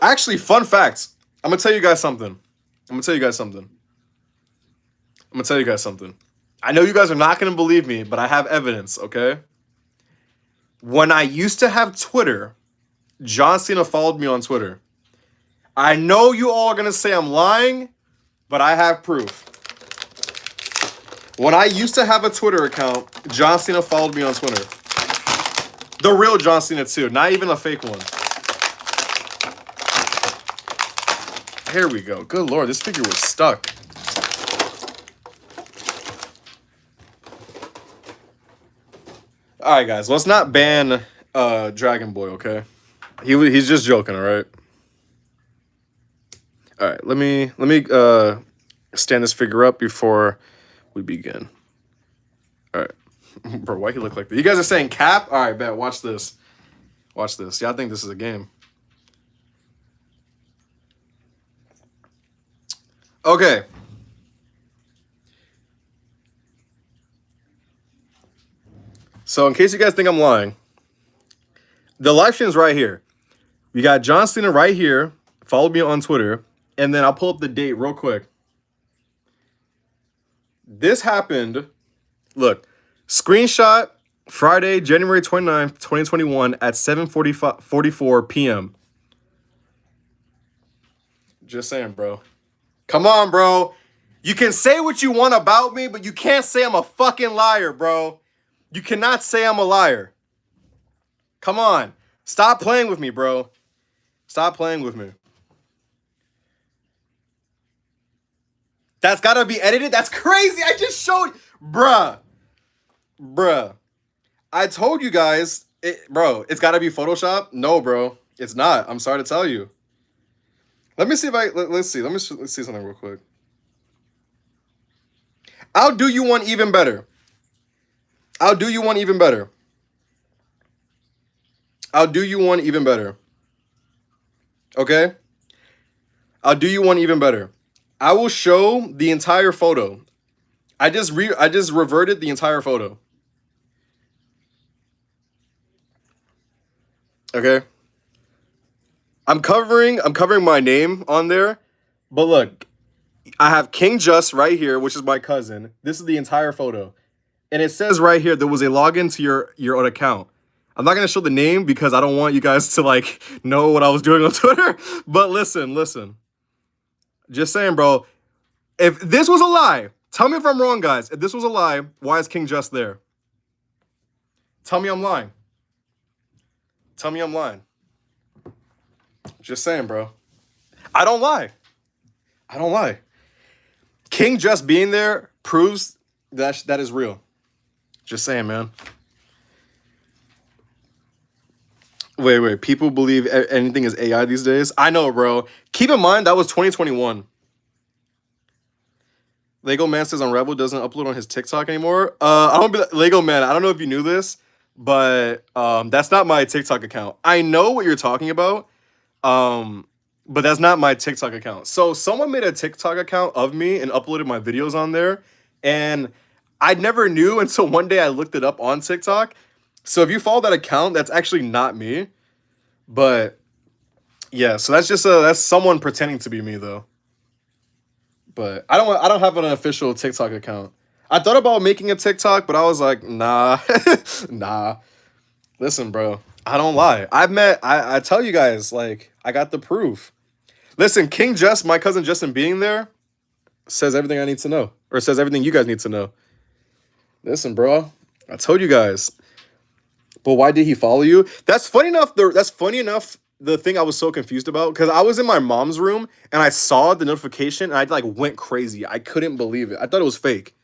Actually, fun fact. I'm going to tell you guys something. I know you guys are not going to believe me, but I have evidence, okay? When I used to have Twitter, John Cena followed me on Twitter. I know you all are going to say I'm lying, but I have proof. When I used to have a Twitter account, John Cena followed me on Twitter. The real John Cena, too. Not even a fake one. Here we go. Good Lord, this figure was stuck. All right, guys. Let's not ban Dragon Boy, okay? He's just joking, all right? All right, let me stand this figure up before we begin. All right, bro, why he look like that? You guys are saying cap? All right, bet. Watch this. Watch this. Yeah, I think this is a game. Okay. So in case you guys think I'm lying, the live stream's right here. We got John Cena right here. Follow me on Twitter, and then I'll pull up the date real quick. This happened. Look, screenshot Friday, January 29th, 2021 at 7:44 p.m. Just saying, bro. Come on, bro. You can say what you want about me, but you can't say I'm a fucking liar, bro. You cannot say I'm a liar. Come on. Stop playing with me, bro. Stop playing with me. That's gotta be edited? That's crazy. I just showed... Bruh. I told you guys... Bro, it's gotta be Photoshop? No, bro. It's not. I'm sorry to tell you. Let me see if I... Let's see. Let's see something real quick. I'll do you one even better. I'll do you one even better. I'll do you one even better. Okay? I'll do you one even better. I will show the entire photo. I just reverted the entire photo. Okay? I'm covering my name on there. But look, I have King Just right here, which is my cousin. This is the entire photo. And it says right here there was a login to your own account. I'm not going to show the name because I don't want you guys to like know what I was doing on Twitter. But listen. Just saying, bro. If this was a lie, tell me if I'm wrong, guys. If this was a lie, why is King Just there? Tell me I'm lying. Tell me I'm lying. Just saying, bro. I don't lie. I don't lie. King Just being there proves that is real. Just saying, man. Wait. People believe anything is AI these days? I know, bro. Keep in mind, that was 2021. Lego Man says Unravel doesn't upload on his TikTok anymore. I don't be Lego Man. I don't know if you knew this, but that's not my TikTok account. I know what you're talking about, but that's not my TikTok account. So someone made a TikTok account of me and uploaded my videos on there, and I never knew until one day I looked it up on TikTok. So if you follow that account, that's actually not me. But yeah, so that's just that's someone pretending to be me though. But I don't have an official TikTok account. I thought about making a TikTok, but I was like, nah. Nah. Listen, bro, I don't lie. I tell you guys, like, I got the proof. Listen, King Just, my cousin Justin being there, says everything I need to know. Or says everything you guys need to know. Listen, bro, I told you guys. But why did he follow you? That's funny enough. The thing I was so confused about, because I was in my mom's room and I saw the notification and I like went crazy. I couldn't believe it. I thought it was fake.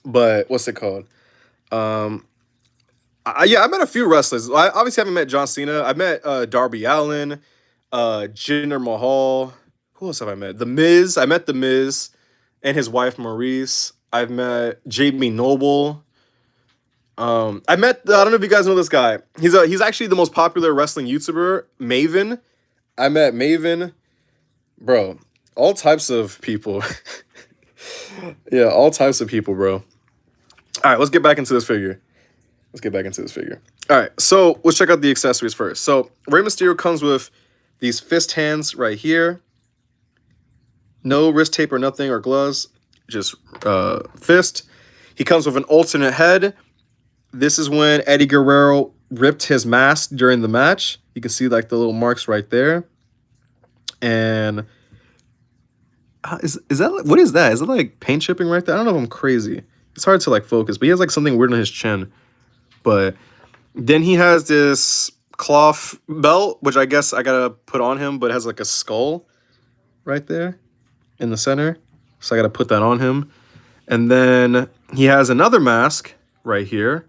But what's it called? Yeah, I met a few wrestlers. I obviously haven't met John Cena. I met Darby Allin, Jinder Mahal. Who else have I met? The Miz. I met The Miz and his wife Maurice. I've met Jamie Noble. I don't know if you guys know this guy. He's actually the most popular wrestling YouTuber, Maven. I met Maven. Bro, all types of people. Yeah, all types of people, bro. All right, let's get back into this figure. All right, so let's check out the accessories first. So Rey Mysterio comes with these fist hands right here. No wrist tape or nothing or gloves, just fist. He comes with an alternate head. This is when Eddie Guerrero ripped his mask during the match. You can see like the little marks right there. And is that what is that? Is it like paint chipping right there? I don't know if I'm crazy. It's hard to like focus, but he has like something weird on his chin. But then he has this cloth belt, which I guess I gotta put on him, but it has like a skull right there in the center. So I gotta put that on him. And then he has another mask right here,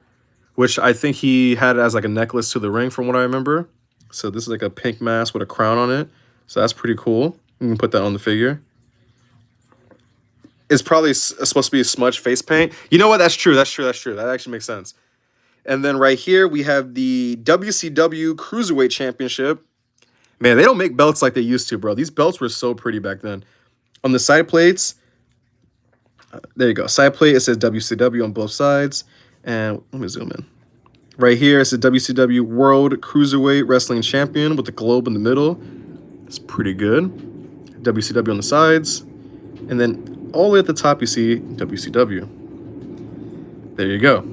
which I think he had as like a necklace to the ring from what I remember. So this is like a pink mask with a crown on it. So that's pretty cool. You can put that on the figure. It's probably supposed to be a smudge face paint. You know what? That's true. That's true. That's true. That actually makes sense. And then right here, we have the WCW Cruiserweight Championship. Man, they don't make belts like they used to, bro. These belts were so pretty back then. On the side plates, there you go. Side plate, it says WCW on both sides. And let me zoom in. Right here, it says WCW World Cruiserweight Wrestling Champion with the globe in the middle. It's pretty good. WCW on the sides. And then all the way at the top, you see WCW. There you go.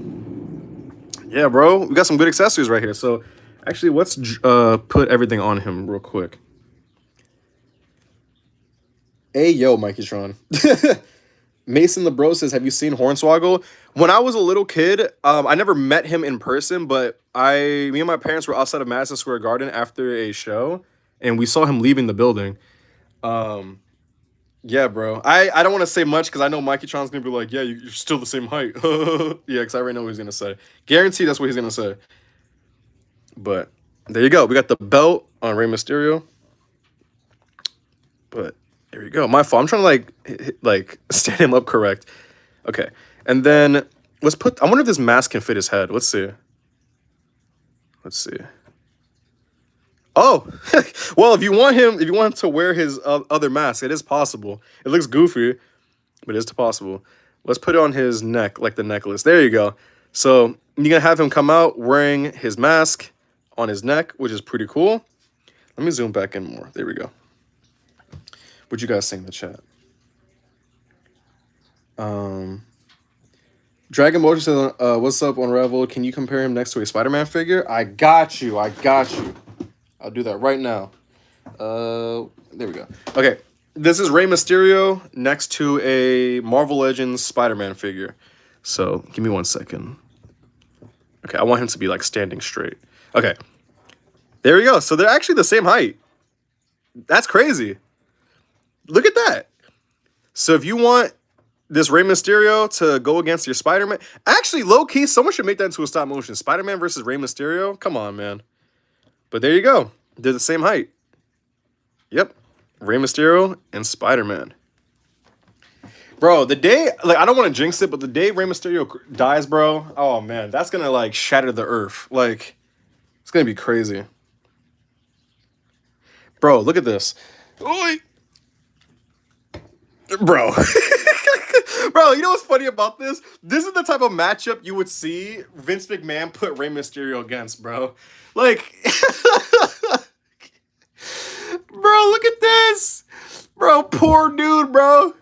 Yeah, bro. We got some good accessories right here. So, actually, let's put everything on him real quick. Hey, yo, Mikey Tron. Mason the Bro says, have you seen Hornswoggle? When I was a little kid, I never met him in person, but me and my parents were outside of Madison Square Garden after a show, and we saw him leaving the building. Yeah, bro. I don't want to say much because I know Mikey Tron's going to be like, yeah, you're still the same height. Yeah, because I already know what he's going to say. Guaranteed that's what he's going to say. But there you go. We got the belt on Rey Mysterio. But there you go. My fault. I'm trying to like stand him up correct. Okay. And then let's I wonder if this mask can fit his head. Let's see. Let's see. Oh, well, if you want him to wear his other mask, it is possible. It looks goofy, but it is possible. Let's put it on his neck, like the necklace. There you go. So you're gonna have him come out wearing his mask on his neck, which is pretty cool. Let me zoom back in more. There we go. What you guys think in the chat? Dragon Motion says, what's up, Unravel? Can you compare him next to a Spider-Man figure? I got you. I'll do that right now. There we go. Okay, this is Rey Mysterio next to a Marvel Legends Spider-Man figure. So give me 1 second. Okay, I want him to be like standing straight. Okay, there we go. So they're actually the same height. That's crazy. Look at that. So if you want this Rey Mysterio to go against your Spider-Man, actually, low-key, someone should make that into a stop motion. Spider-Man versus Rey Mysterio? Come on, man. But there you go. They're the same height. Yep. Rey Mysterio and Spider-Man. Bro, the day, like, I don't want to jinx it, but the day Rey Mysterio dies, bro, oh, man, that's going to, like, shatter the earth. Like, it's going to be crazy. Bro, look at this. Oi. Bro. Bro, you know what's funny about this? This is the type of matchup you would see Vince McMahon put Rey Mysterio against, bro. Like, bro, look at this. Bro, poor dude, bro.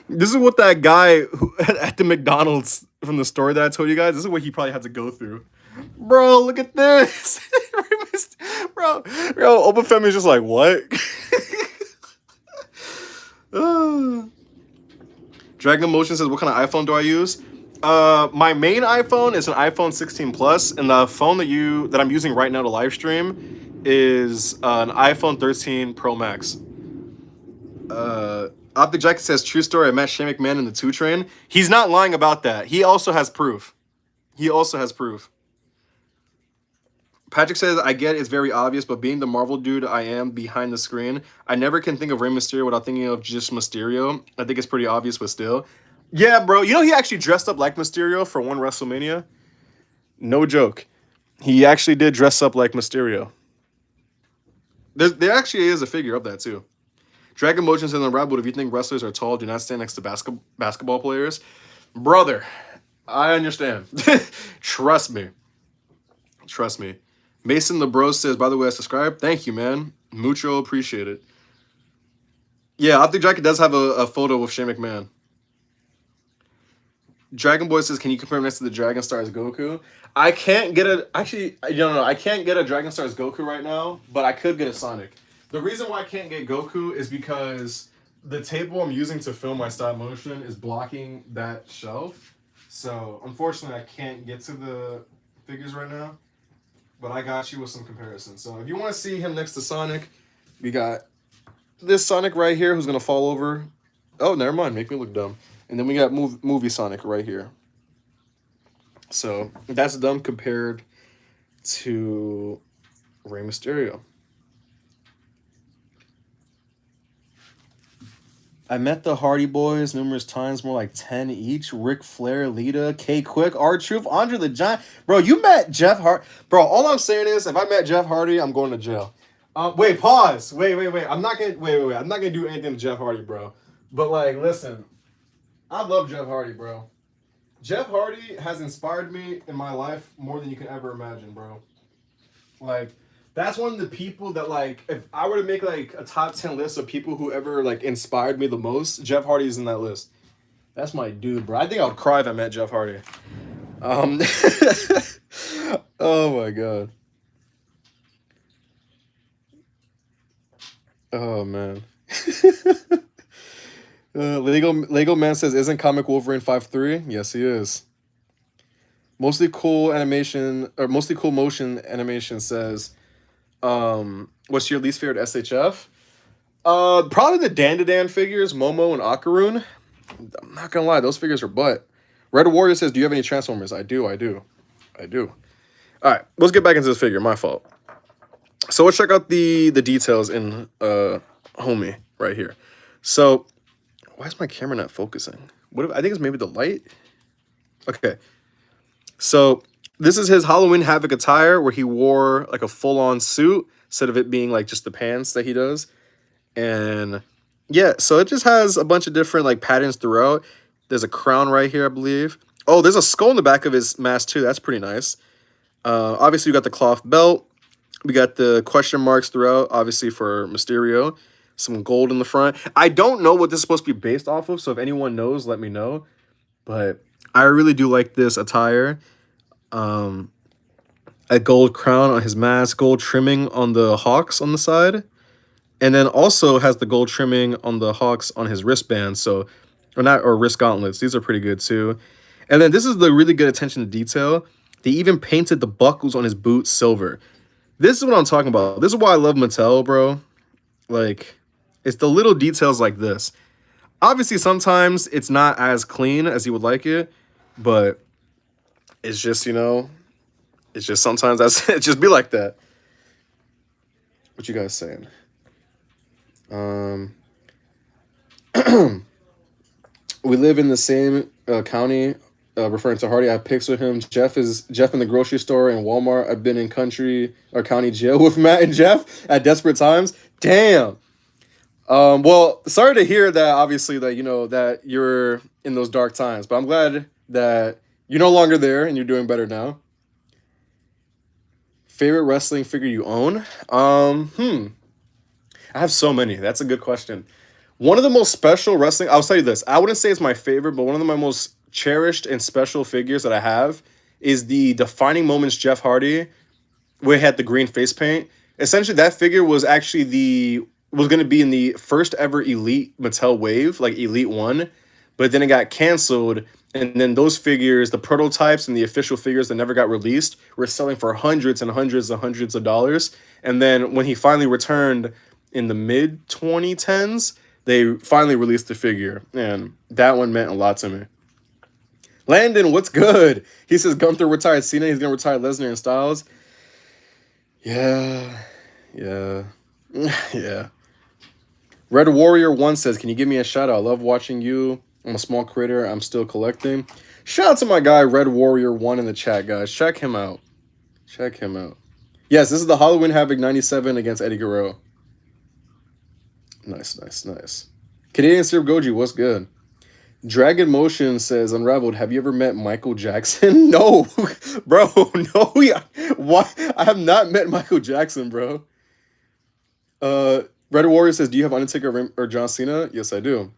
This is what that guy at the McDonald's from the story that I told you guys, this is what he probably had to go through. Bro, look at this. Bro, Open Femi is just like, what? Dragon Motion says, what kind of iPhone do I use? My main iPhone is an iPhone 16 Plus, and the phone that I'm using right now to live stream is an iPhone 13 Pro Max. Optic Jacket says, true story, I met Shane McMahon in the 2 train. He's not lying about that. He also has proof. Patrick says, I get it's very obvious, but being the Marvel dude I am behind the screen, I never can think of Rey Mysterio without thinking of just Mysterio. I think it's pretty obvious, but still. Yeah, bro. You know he actually dressed up like Mysterio for one WrestleMania? No joke. He actually did dress up like Mysterio. There actually is a figure of that, too. Dragon Motion says, Unraveled, if you think wrestlers are tall, do not stand next to basketball players. Brother, I understand. Trust me. Mason the Bro says, by the way, I subscribed. Thank you, man. Mucho appreciate it. Yeah, Optic Jacket does have a photo with Shane McMahon. Dragon Boy says, can you compare him next to the Dragon Stars Goku? I can't get a... Actually, no. I can't get a Dragon Stars Goku right now, but I could get a Sonic. The reason why I can't get Goku is because the table I'm using to film my stop motion is blocking that shelf. So, unfortunately, I can't get to the figures right now. But I got you with some comparisons. So if you want to see him next to Sonic, we got this Sonic right here who's going to fall over. Oh, never mind. Make me look dumb. And then we got movie Sonic right here. So that's dumb compared to Rey Mysterio. I met the Hardy Boys numerous times, more like 10 each. Ric Flair, Lita, K Quick, R-Truth, Andre the Giant. Bro, you met Jeff Hardy. Bro, all I'm saying is, if I met Jeff Hardy, I'm going to jail. Wait, pause. Wait. I'm not gonna wait. I'm not gonna do anything to Jeff Hardy, bro. But like, listen, I love Jeff Hardy, bro. Jeff Hardy has inspired me in my life more than you can ever imagine, bro. Like, that's one of the people that, like, if I were to make like a top 10 list of people who ever like inspired me the most, Jeff Hardy's in that list. That's my dude, bro. I think I would cry if I met Jeff Hardy. Um, oh my god. Oh man. Lego Man says, "Isn't Comic Wolverine 5'3"? Yes, he is. Mostly cool motion animation says, what's your least favorite SHF? Probably the Dan figures, Momo and Akaroon. I'm not gonna lie, those figures are butt. Red Warrior says, "Do you have any Transformers?" I do. All right, let's get back into this figure. My fault. So let's check out the details in Homie right here. So why is my camera not focusing? I think it's maybe the light. Okay, so this is his Halloween Havoc attire where he wore like a full-on suit instead of it being like just the pants that he does. And yeah, so it just has a bunch of different like patterns throughout. There's a crown right here, I believe. Oh, there's a skull in the back of his mask too. That's pretty nice. Obviously, we got the cloth belt. We got the question marks throughout, obviously for Mysterio. Some gold in the front. I don't know what this is supposed to be based off of, so if anyone knows, let me know. But I really do like this attire. A gold crown on his mask, gold trimming on the hawks on the side. And then also has the gold trimming on the hawks on his wristbands. So, or wrist gauntlets. These are pretty good too. And then this is the really good attention to detail. They even painted the buckles on his boots silver. This is what I'm talking about. This is why I love Mattel, bro. Like, it's the little details like this. Obviously, sometimes it's not as clean as you would like it, but it's just, it's just sometimes it just be like that. What you guys saying? We live in the same county, referring to Hardy. I have pics with him. Jeff in the grocery store and Walmart. I've been in country or county jail with Matt and Jeff at desperate times. Damn. Well, sorry to hear that, obviously, that, that you're in those dark times, but I'm glad that you're no longer there and you're doing better now. Favorite wrestling figure you own? I have so many. That's a good question. One of the most special wrestling, I'll tell you this, I wouldn't say it's my favorite, but one of my most cherished and special figures that I have is the Defining Moments Jeff Hardy, where he had the green face paint. Essentially, that figure was actually was going to be in the first ever Elite Mattel wave, like Elite 1, but then it got canceled, and then those figures, the prototypes and the official figures that never got released, were selling for hundreds and hundreds and hundreds of dollars. And then when he finally returned in the mid 2010s, they finally released the figure, and that one meant a lot to me. Landon, what's good? He says Gunther retired Cena. He's going to retire Lesnar and Styles. Yeah. Yeah. Red Warrior 1 says, "Can you give me a shout out? I love watching you. I'm a small creator. I'm still collecting." Shout out to my guy, Red Warrior 1 in the chat, guys. Check him out. Yes, this is the Halloween Havoc 97 against Eddie Guerrero. Nice. Canadian Syrup Goji, what's good? Dragon Motion says, Unraveled, have you ever met Michael Jackson? No, bro, no. Why? I have not met Michael Jackson, bro. Red Warrior says, do you have Undertaker or John Cena? Yes, I do.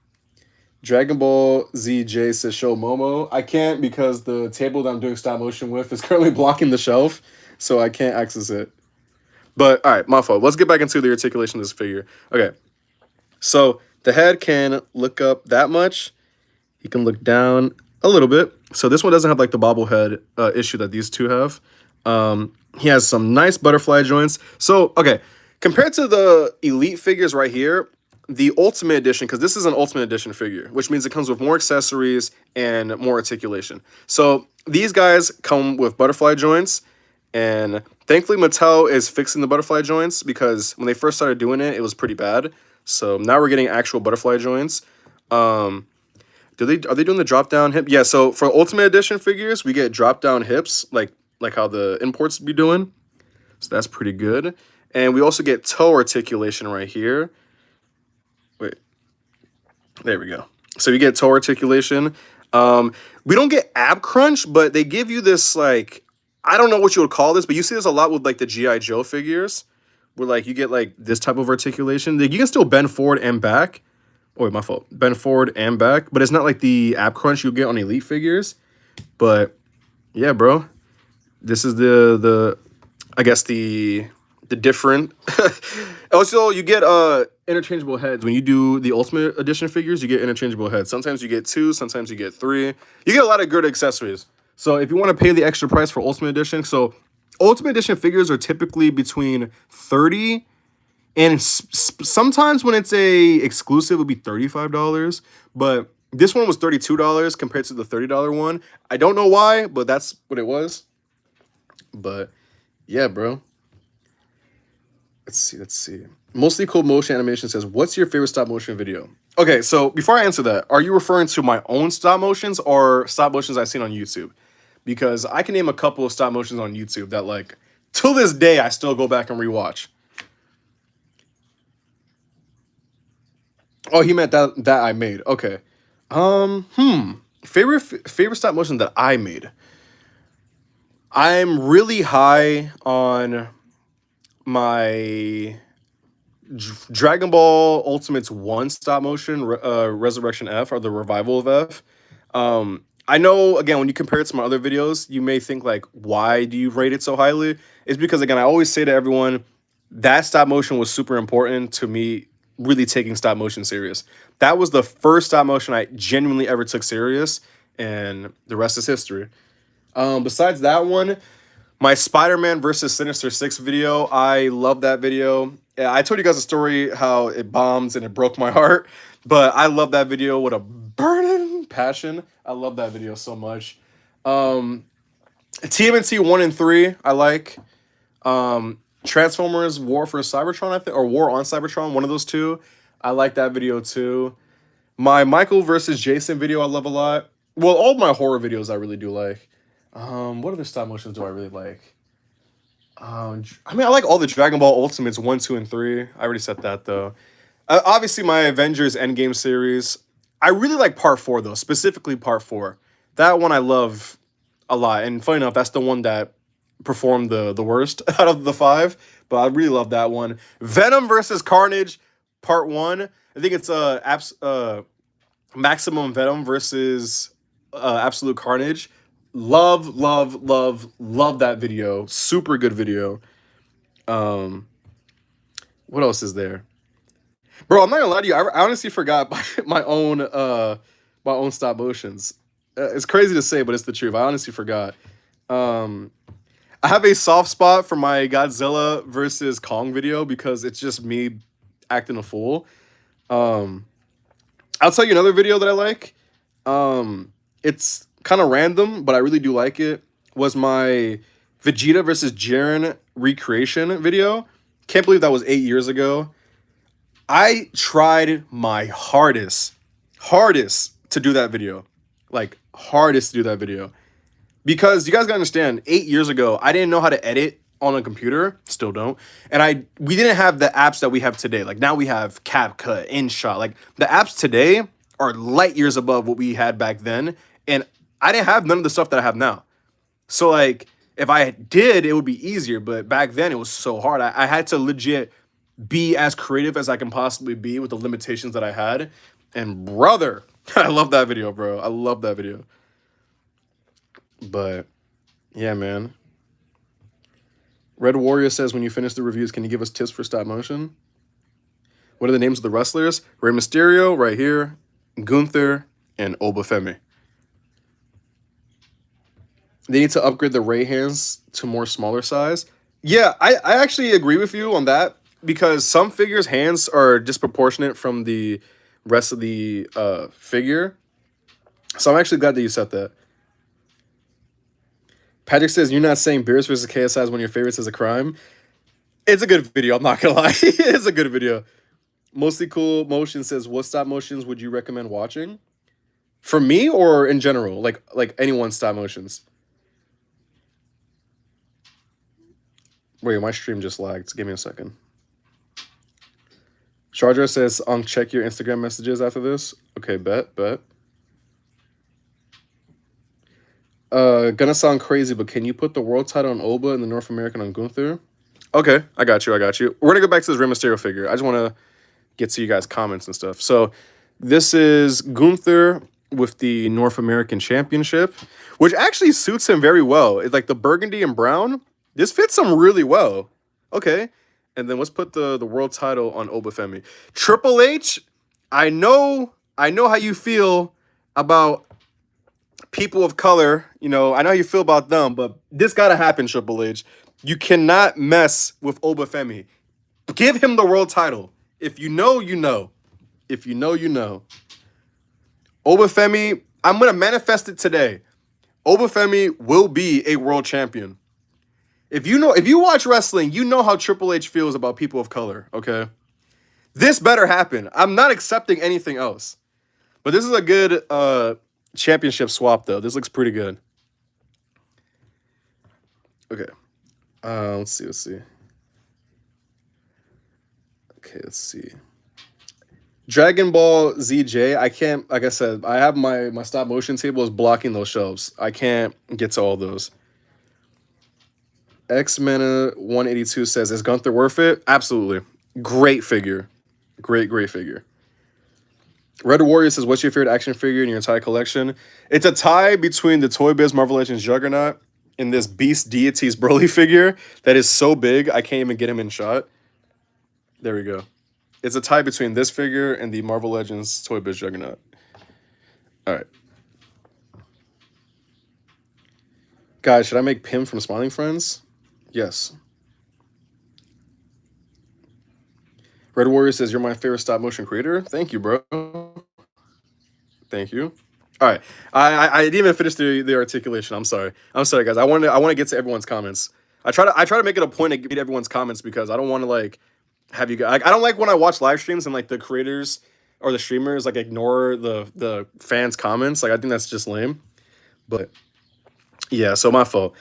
Dragon Ball ZJ says, show Momo. I can't because the table that I'm doing stop motion with is currently blocking the shelf, so I can't access it. But, all right, my fault. Let's get back into the articulation of this figure. Okay, so the head can look up that much. He can look down a little bit. So this one doesn't have like the bobblehead issue that these two have. He has some nice butterfly joints. So, okay, compared to the Elite figures right here, the Ultimate Edition, because this is an Ultimate Edition figure, which means it comes with more accessories and more articulation. So these guys come with butterfly joints, And thankfully, Mattel is fixing the butterfly joints because when they first started doing it, it was pretty bad. So now we're getting actual butterfly joints. Um, are they doing the drop down hip? Yeah. So for Ultimate Edition figures, we get drop down hips, like how the imports be doing. So that's pretty good. And we also get toe articulation right here. Wait, there we go. So you get toe articulation. We don't get ab crunch, but they give you this like, I don't know what you would call this, but you see this a lot with like the GI Joe figures, where like you get like this type of articulation. Like, you can still bend forward and back. Oh wait, my fault. Bend forward and back, but it's not like the ab crunch you get on elite figures. But yeah, bro, this is the I guess the different. Also, you get interchangeable heads when you do the Ultimate Edition figures. You get interchangeable heads. Sometimes you get 2, sometimes you get 3. You get a lot of good accessories. So if you want to pay the extra price for Ultimate Edition, so Ultimate Edition figures are typically between 30 and sometimes when it's a exclusive, it'll be $35. But this one was $32 compared to the $30 one. I don't know why, but that's what it was. But yeah, bro. Let's see. Mostly Cool Motion Animation says, what's your favorite stop motion video? Okay, so before I answer that, are you referring to my own stop motions or stop motions I've seen on YouTube? Because I can name a couple of stop motions on YouTube that, like, till this day, I still go back and rewatch. Oh, he meant that I made. Okay. Favorite stop motion that I made. I'm really high on my Dragon Ball Ultimates 1 stop motion, Resurrection F, or the Revival of F. I know, again, when you compare it to my other videos, you may think, like, why do you rate it so highly? It's because, again, I always say to everyone, that stop motion was super important to me really taking stop motion serious. That was the first stop motion I genuinely ever took serious, and the rest is history. Besides that one, my Spider-Man versus Sinister Six video, I love that video. Yeah, I told you guys a story how it bombs and it broke my heart, but I love that video with a burning passion. I love that video so much. TMNT 1 and 3, I like. Transformers War for Cybertron, I think, or War on Cybertron, one of those two. I like that video too. My Michael versus Jason video, I love a lot. Well, all my horror videos I really do like. What other stop motions do I really like? I mean, I like all the Dragon Ball Ultimates 1, 2, and 3. I already said that though. Obviously, my Avengers Endgame series. I really like Part 4 though, specifically Part 4. That one I love a lot. And funny enough, that's the one that performed the worst out of the 5. But I really love that one. Venom versus Carnage, Part 1. I think it's Maximum Venom versus Absolute Carnage. Love that video. Super good video. What else is there? Bro, I'm not gonna lie to you. I honestly forgot my own stop motions. It's crazy to say, but it's the truth. I honestly forgot. I have a soft spot for my Godzilla versus Kong video because it's just me acting a fool. I'll tell you another video that I like. It's kind of random, but I really do like it. Was my Vegeta versus Jiren recreation video. Can't believe that was 8 years ago. I tried my hardest to do that video. Like, hardest to do that video. Because you guys gotta understand, 8 years ago, I didn't know how to edit on a computer. Still don't. And we didn't have the apps that we have today. Like, now we have CapCut, InShot. Like, the apps today are light years above what we had back then. And I didn't have none of the stuff that I have now. So, like, if I did, it would be easier. But back then, it was so hard. I had to legit be as creative as I can possibly be with the limitations that I had. And brother, I love that video, bro. I love that video. But yeah, man. Red Warrior says, when you finish the reviews, can you give us tips for stop motion? What are the names of the wrestlers? Rey Mysterio, right here. Gunther, and Femi. They need to upgrade the Rey hands to more smaller size. Yeah, I actually agree with you on that because some figures' hands are disproportionate from the rest of the figure. So I'm actually glad that you said that. Patrick says, you're not saying Bears versus KSI is one of your favorites is a crime. It's a good video. I'm not going to lie. It's a good video. Mostly Cool Motion says, what stop motions would you recommend watching? For me or in general? Like anyone's stop motions? Wait, my stream just lagged. Give me a second. Charger says, check your Instagram messages after this. Okay, bet. Gonna sound crazy, but can you put the world title on Oba and the North American on Gunther? Okay, I got you. We're gonna go back to this Rey Mysterio figure. I just want to get to you guys' comments and stuff. So this is Gunther with the North American Championship, which actually suits him very well. It's like the burgundy and brown. This fits him really well. Okay. And then let's put the world title on Oba Femi. Triple H, I know how you feel about people of color. You know, I know how you feel about them, but this gotta happen, Triple H. You cannot mess with Oba Femi. Give him the world title. If you know, you know. If you know, you know. Oba Femi, I'm gonna manifest it today. Oba Femi will be a world champion. If you watch wrestling, you know how Triple H feels about people of color, okay? This better happen. I'm not accepting anything else. But this is a good championship swap, though. This looks pretty good. Okay. Let's see. Okay, let's see. Dragon Ball ZJ, I can't, like I said, I have my stop motion table is blocking those shelves. I can't get to all those. X-Men 182 says, is Gunther worth it? Absolutely. Great figure. Great figure. Red Warrior says, what's your favorite action figure in your entire collection? It's a tie between the Toy Biz Marvel Legends Juggernaut and this Beast Deities Broly figure that is so big, I can't even get him in shot. There we go. It's a tie between this figure and the Marvel Legends Toy Biz Juggernaut. All right. Guys, should I make Pim from Smiling Friends? Yes. Red Warrior says, you're my favorite stop motion creator. Thank you, bro. Thank you. All right. I didn't even finish the articulation. I'm sorry, guys. I want to get to everyone's comments. I try to make it a point to get everyone's comments because I don't want to like have you guys. I don't like when I watch live streams and like the creators or the streamers like ignore the fans' comments. Like I think that's just lame. But yeah, so my fault.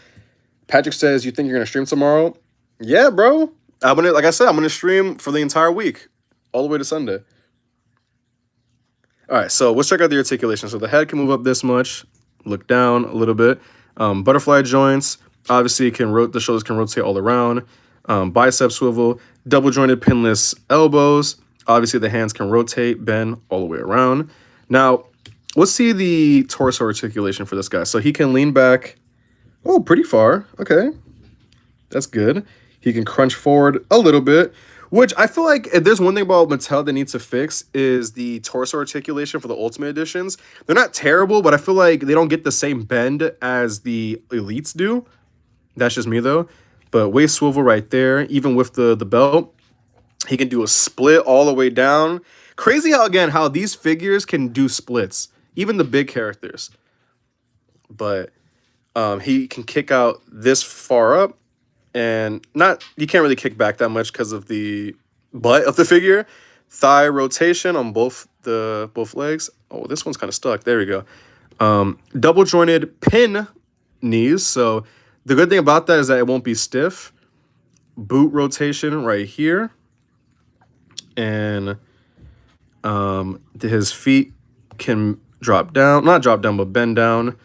Patrick says, you think you're gonna stream tomorrow? Yeah, bro. Like I said, I'm gonna stream for the entire week, all the way to Sunday. All right, so let's check out the articulation. So the head can move up this much, look down a little bit. Butterfly joints, obviously the shoulders can rotate all around. Bicep swivel, double jointed pinless elbows. Obviously the hands can rotate, bend all the way around. Now, let's see the torso articulation for this guy. So he can lean back, oh, pretty far. Okay, that's good. He can crunch forward a little bit, which I feel like if there's one thing about Mattel that needs to fix is the torso articulation for the Ultimate Editions. They're not terrible, but I feel like they don't get the same bend as the Elites do. That's just me, though. But waist swivel right there, even with the belt. He can do a split all the way down. Crazy how these figures can do splits, even the big characters. But he can kick out this far up. And you can't really kick back that much because of the butt of the figure. Thigh rotation on both legs. Oh, this one's kind of stuck. There we go. Double jointed pin knees. So the good thing about that is that it won't be stiff. Boot rotation right here. And his feet can drop down. Not drop down, but bend down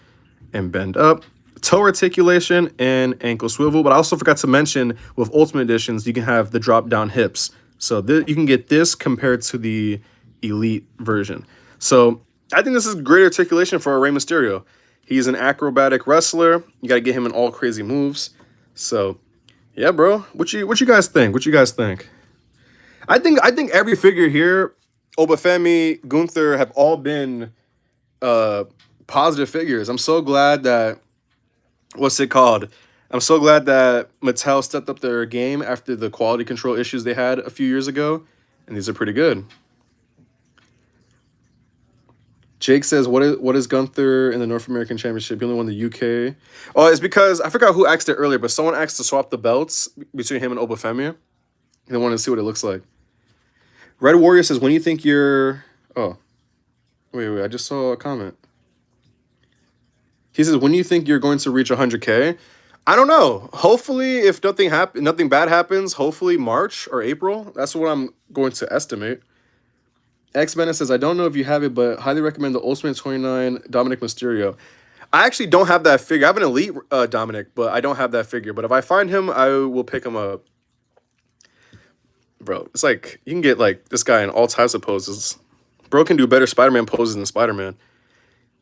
and bend up. Toe articulation and ankle swivel, but I also forgot to mention with Ultimate Editions, you can have the drop down hips. So you can get this compared to the Elite version. So I think this is great articulation for Rey Mysterio. He's an acrobatic wrestler. You got to get him in all crazy moves. So yeah, bro, what you guys think? I think every figure here, Oba Femi, Gunther, have all been positive figures. I'm so glad that. What's it called? I'm so glad that Mattel stepped up their game after the quality control issues they had a few years ago, and these are pretty good. Jake says, what is Gunther in the North American Championship? He only won the UK. Oh, it's because I forgot who asked it earlier, but someone asked to swap the belts between him and Obafemi. They wanted to see what it looks like. Red Warrior says, when do you think you're... Oh, wait, I just saw a comment. He says, when do you think you're going to reach 100K? I don't know. Hopefully, if nothing bad happens, hopefully March or April. That's what I'm going to estimate. X Bennett says, I don't know if you have it, but highly recommend the Ultimate 29 Dominic Mysterio. I actually don't have that figure. I have an Elite Dominic, but I don't have that figure. But if I find him, I will pick him up. Bro, it's like, you can get like this guy in all types of poses. Bro can do better Spider-Man poses than Spider-Man.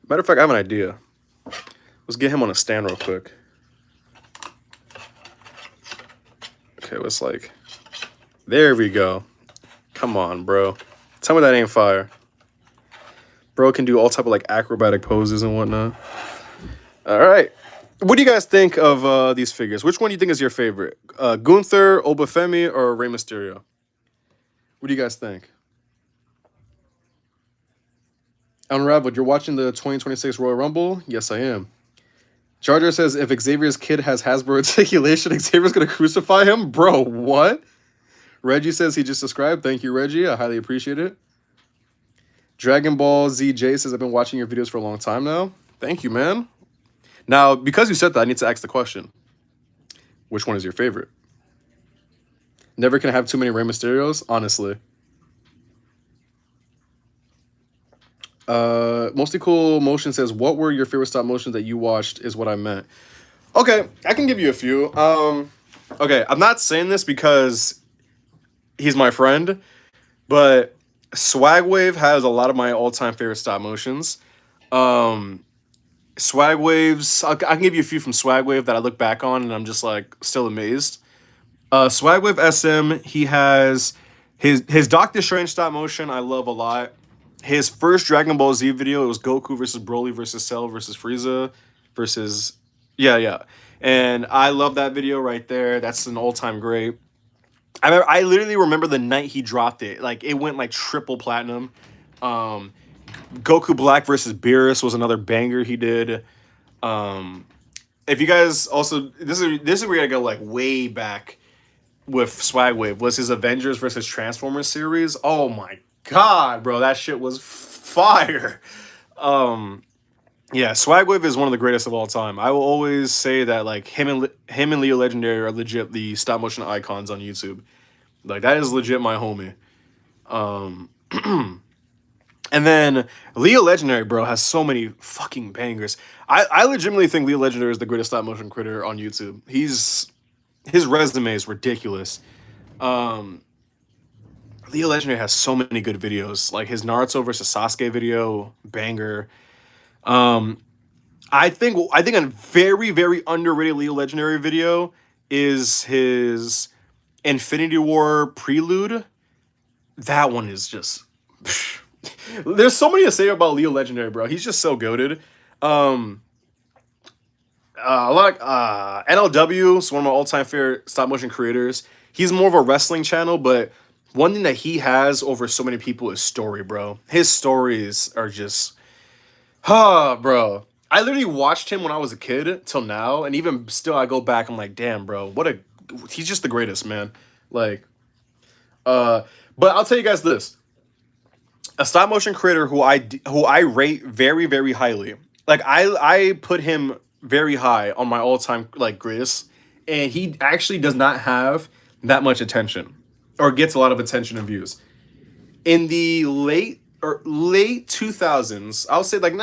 Matter of fact, I have an idea. Let's get him on a stand real quick. Okay, let's like... There we go. Come on, bro. Tell me that ain't fire. Bro can do all type of like acrobatic poses and whatnot. All right. What do you guys think of these figures? Which one do you think is your favorite? Gunther, Obafemi, or Rey Mysterio? What do you guys think? Unraveled, you're watching the 2026 Royal Rumble? Yes, I am. Jar Jar says, if Xavier's kid has Hasbro articulation, Xavier's going to crucify him? Bro, what? Reggie says he just subscribed. Thank you, Reggie. I highly appreciate it. Dragon Ball ZJ says, I've been watching your videos for a long time now. Thank you, man. Now, because you said that, I need to ask the question. Which one is your favorite? Never can have too many Rey Mysterios, honestly. Mostly Cool Motion says, what were your favorite stop motions that you watched is what I meant. Okay, I can give you a few. Okay, I'm not saying this because he's my friend, but Swagwave has a lot of my all-time favorite stop motions. Swagwaves, I can give you a few from Swagwave that I look back on and I'm just like still amazed. Swagwave SM, he has his Doctor Strange stop motion I love a lot. His first Dragon Ball Z video, it was Goku versus Broly versus Cell versus Frieza versus... Yeah. And I love that video right there. That's an all-time great. I literally remember the night he dropped it. Like, it went like triple platinum. Goku Black versus Beerus was another banger he did. If you guys also... This is where I go like way back with Swagwave. Was his Avengers versus Transformers series. Oh my God, bro, that shit was fire. Yeah, Swagwave is one of the greatest of all time. I will always say that like him and Leo Legendary are legit the stop motion icons on YouTube. Like that is legit my homie. And then Leo Legendary, bro, has so many fucking bangers. I legitimately think Leo Legendary is the greatest stop motion creator on YouTube. His resume is ridiculous. Leo Legendary has so many good videos, like his Naruto versus Sasuke video, banger. I think a very, very underrated Leo Legendary video is his Infinity War prelude. That one is just... There's so many to say about Leo Legendary, bro. He's just so goated. NLW is one of my all-time favorite stop motion creators. He's more of a wrestling channel, but one thing that he has over so many people is story, bro. His stories are just... bro. I literally watched him when I was a kid till now, and even still I go back, I'm like, damn, bro, he's just the greatest, man. Like, but I'll tell you guys this. A stop motion creator who I rate very, very highly. Like, I put him very high on my all-time, like, greatest, and he actually does not have that much attention, or gets a lot of attention and views. In the late 2000s, I'll say like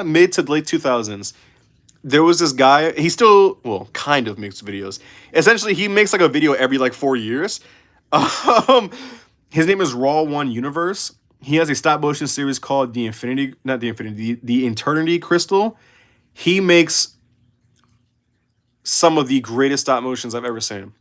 mid to late 2000s, there was this guy. He still, well, kind of makes videos. Essentially, he makes like a video every like 4 years. His name is Raw One Universe. He has a stop motion series called the Eternity Crystal. He makes some of the greatest stop motions I've ever seen.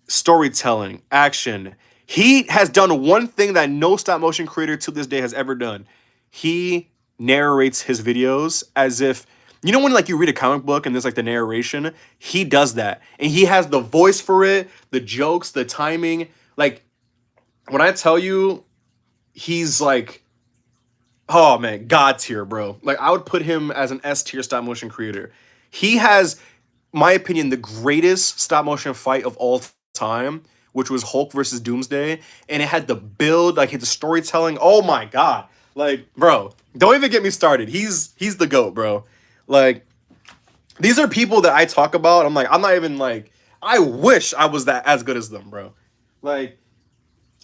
Storytelling, action. He has done one thing that no stop motion creator to this day has ever done. He narrates his videos as if, you know, when like you read a comic book and there's like the narration, he does that. And he has the voice for it, the jokes, the timing. Like, when I tell you, he's like Oh man, God tier, bro. Like I would put him as an S tier stop motion creator. He has, my opinion, the greatest stop motion fight of all time, which was Hulk versus Doomsday, and it had the build, like the storytelling. Oh my God, like bro, don't even get me started. He's the goat, bro. Like these are people that I talk about. I'm like, I'm not even like, I wish I was that as good as them, bro. Like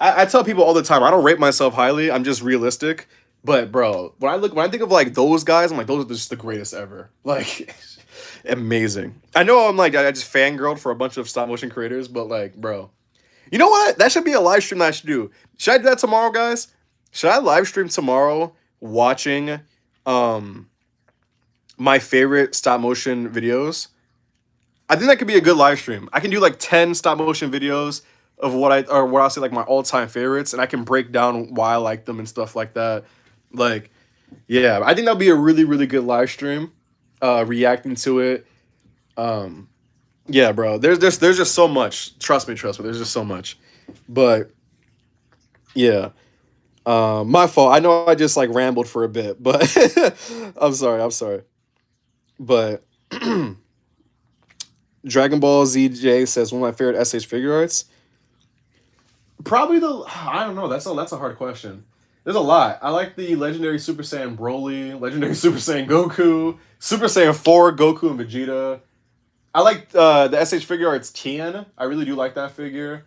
I tell people all the time, I don't rate myself highly. I'm just realistic. But bro, when I think of like those guys, I'm like, those are just the greatest ever. Like amazing. I know I'm like I just fangirled for a bunch of stop motion creators, but like, bro. You know what? That should be a live stream that I should do. Should I do that tomorrow, guys? Should I live stream tomorrow watching um my favorite stop motion videos? I think that could be a good live stream. I can do like 10 stop motion videos of what I'll say like my all-time favorites, and I can break down why I like them and stuff like that. Like, yeah, I think that'll be a really, really good live stream. Reacting to it. Um, yeah, bro. There's just so much. Trust me, there's just so much. But yeah. My fault. I know I just like rambled for a bit, but I'm sorry. But Dragon Ball ZJ says one of my favorite SH figure arts. Probably the I don't know. That's a hard question. There's a lot. I like the legendary Super Saiyan Broly, legendary Super Saiyan Goku, Super Saiyan 4 Goku and Vegeta. I like the SH figure arts Tien. I really do like that figure.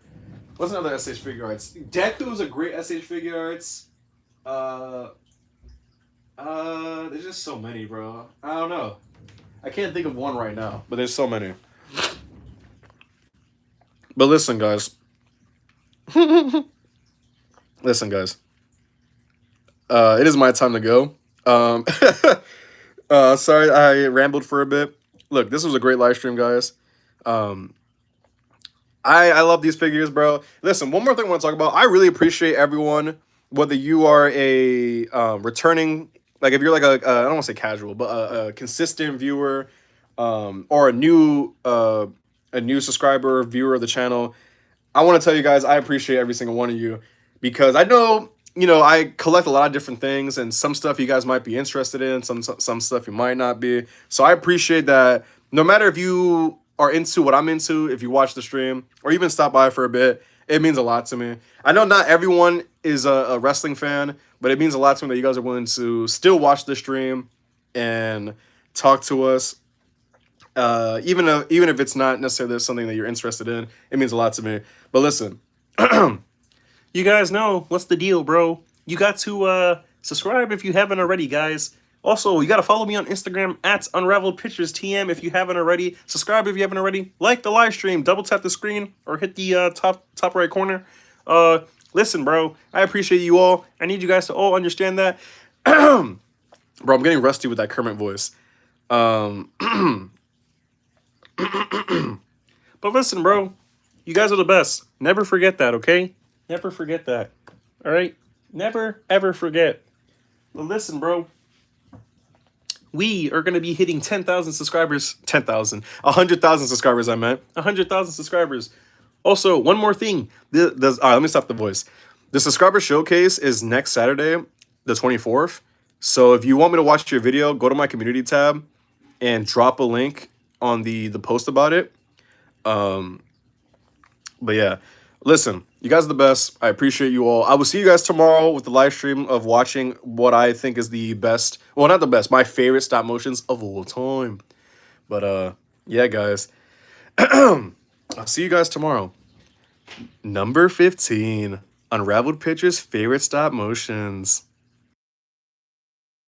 What's another SH figure arts? Deku's a great SH figure arts. Uh, there's just so many, bro. I don't know. I can't think of one right now, but there's so many. But listen, guys. Listen, guys. It is my time to go. Sorry I rambled for a bit. Look, this was a great live stream, guys. Um, I love these figures, bro. Listen, one more thing I want to talk about. I really appreciate everyone, whether you are a returning, like if you're like I don't want to say casual, but a consistent viewer, or a new subscriber, viewer of the channel. I want to tell you guys, I appreciate every single one of you because I know, I collect a lot of different things and some stuff you guys might be interested in, some stuff you might not be. So I appreciate that no matter if you are into what I'm into, if you watch the stream or even stop by for a bit, it means a lot to me. I know not everyone is a wrestling fan, but it means a lot to me that you guys are willing to still watch the stream and talk to us. Even if it's not necessarily something that you're interested in, it means a lot to me. But listen, you guys know what's the deal, bro. You got to subscribe if you haven't already, guys. Also, you got to follow me on Instagram at UnraveledPicturesTM if you haven't already. Subscribe if you haven't already. Like the live stream. Double tap the screen or hit the top right corner. Listen, bro. I appreciate you all. I need you guys to all understand that. Bro, I'm getting rusty with that Kermit voice. But listen, bro. You guys are the best. Never forget that, okay? Never forget that. All right? Never, ever forget. But listen, bro. We are going to be hitting 10,000 subscribers. 10,000. 100,000 subscribers, I meant. 100,000 subscribers. Also, one more thing. All right, let me stop the voice. The subscriber showcase is next Saturday, the 24th. So if you want me to watch your video, go to my community tab and drop a link on the post about it. But yeah, listen, you guys are the best. I appreciate you all. I will see you guys tomorrow with the live stream of watching what I think is the best. Well, not the best, my favorite stop motions of all time. But yeah, guys. I'll see you guys tomorrow. Number 15. Unraveled Pictures favorite stop motions.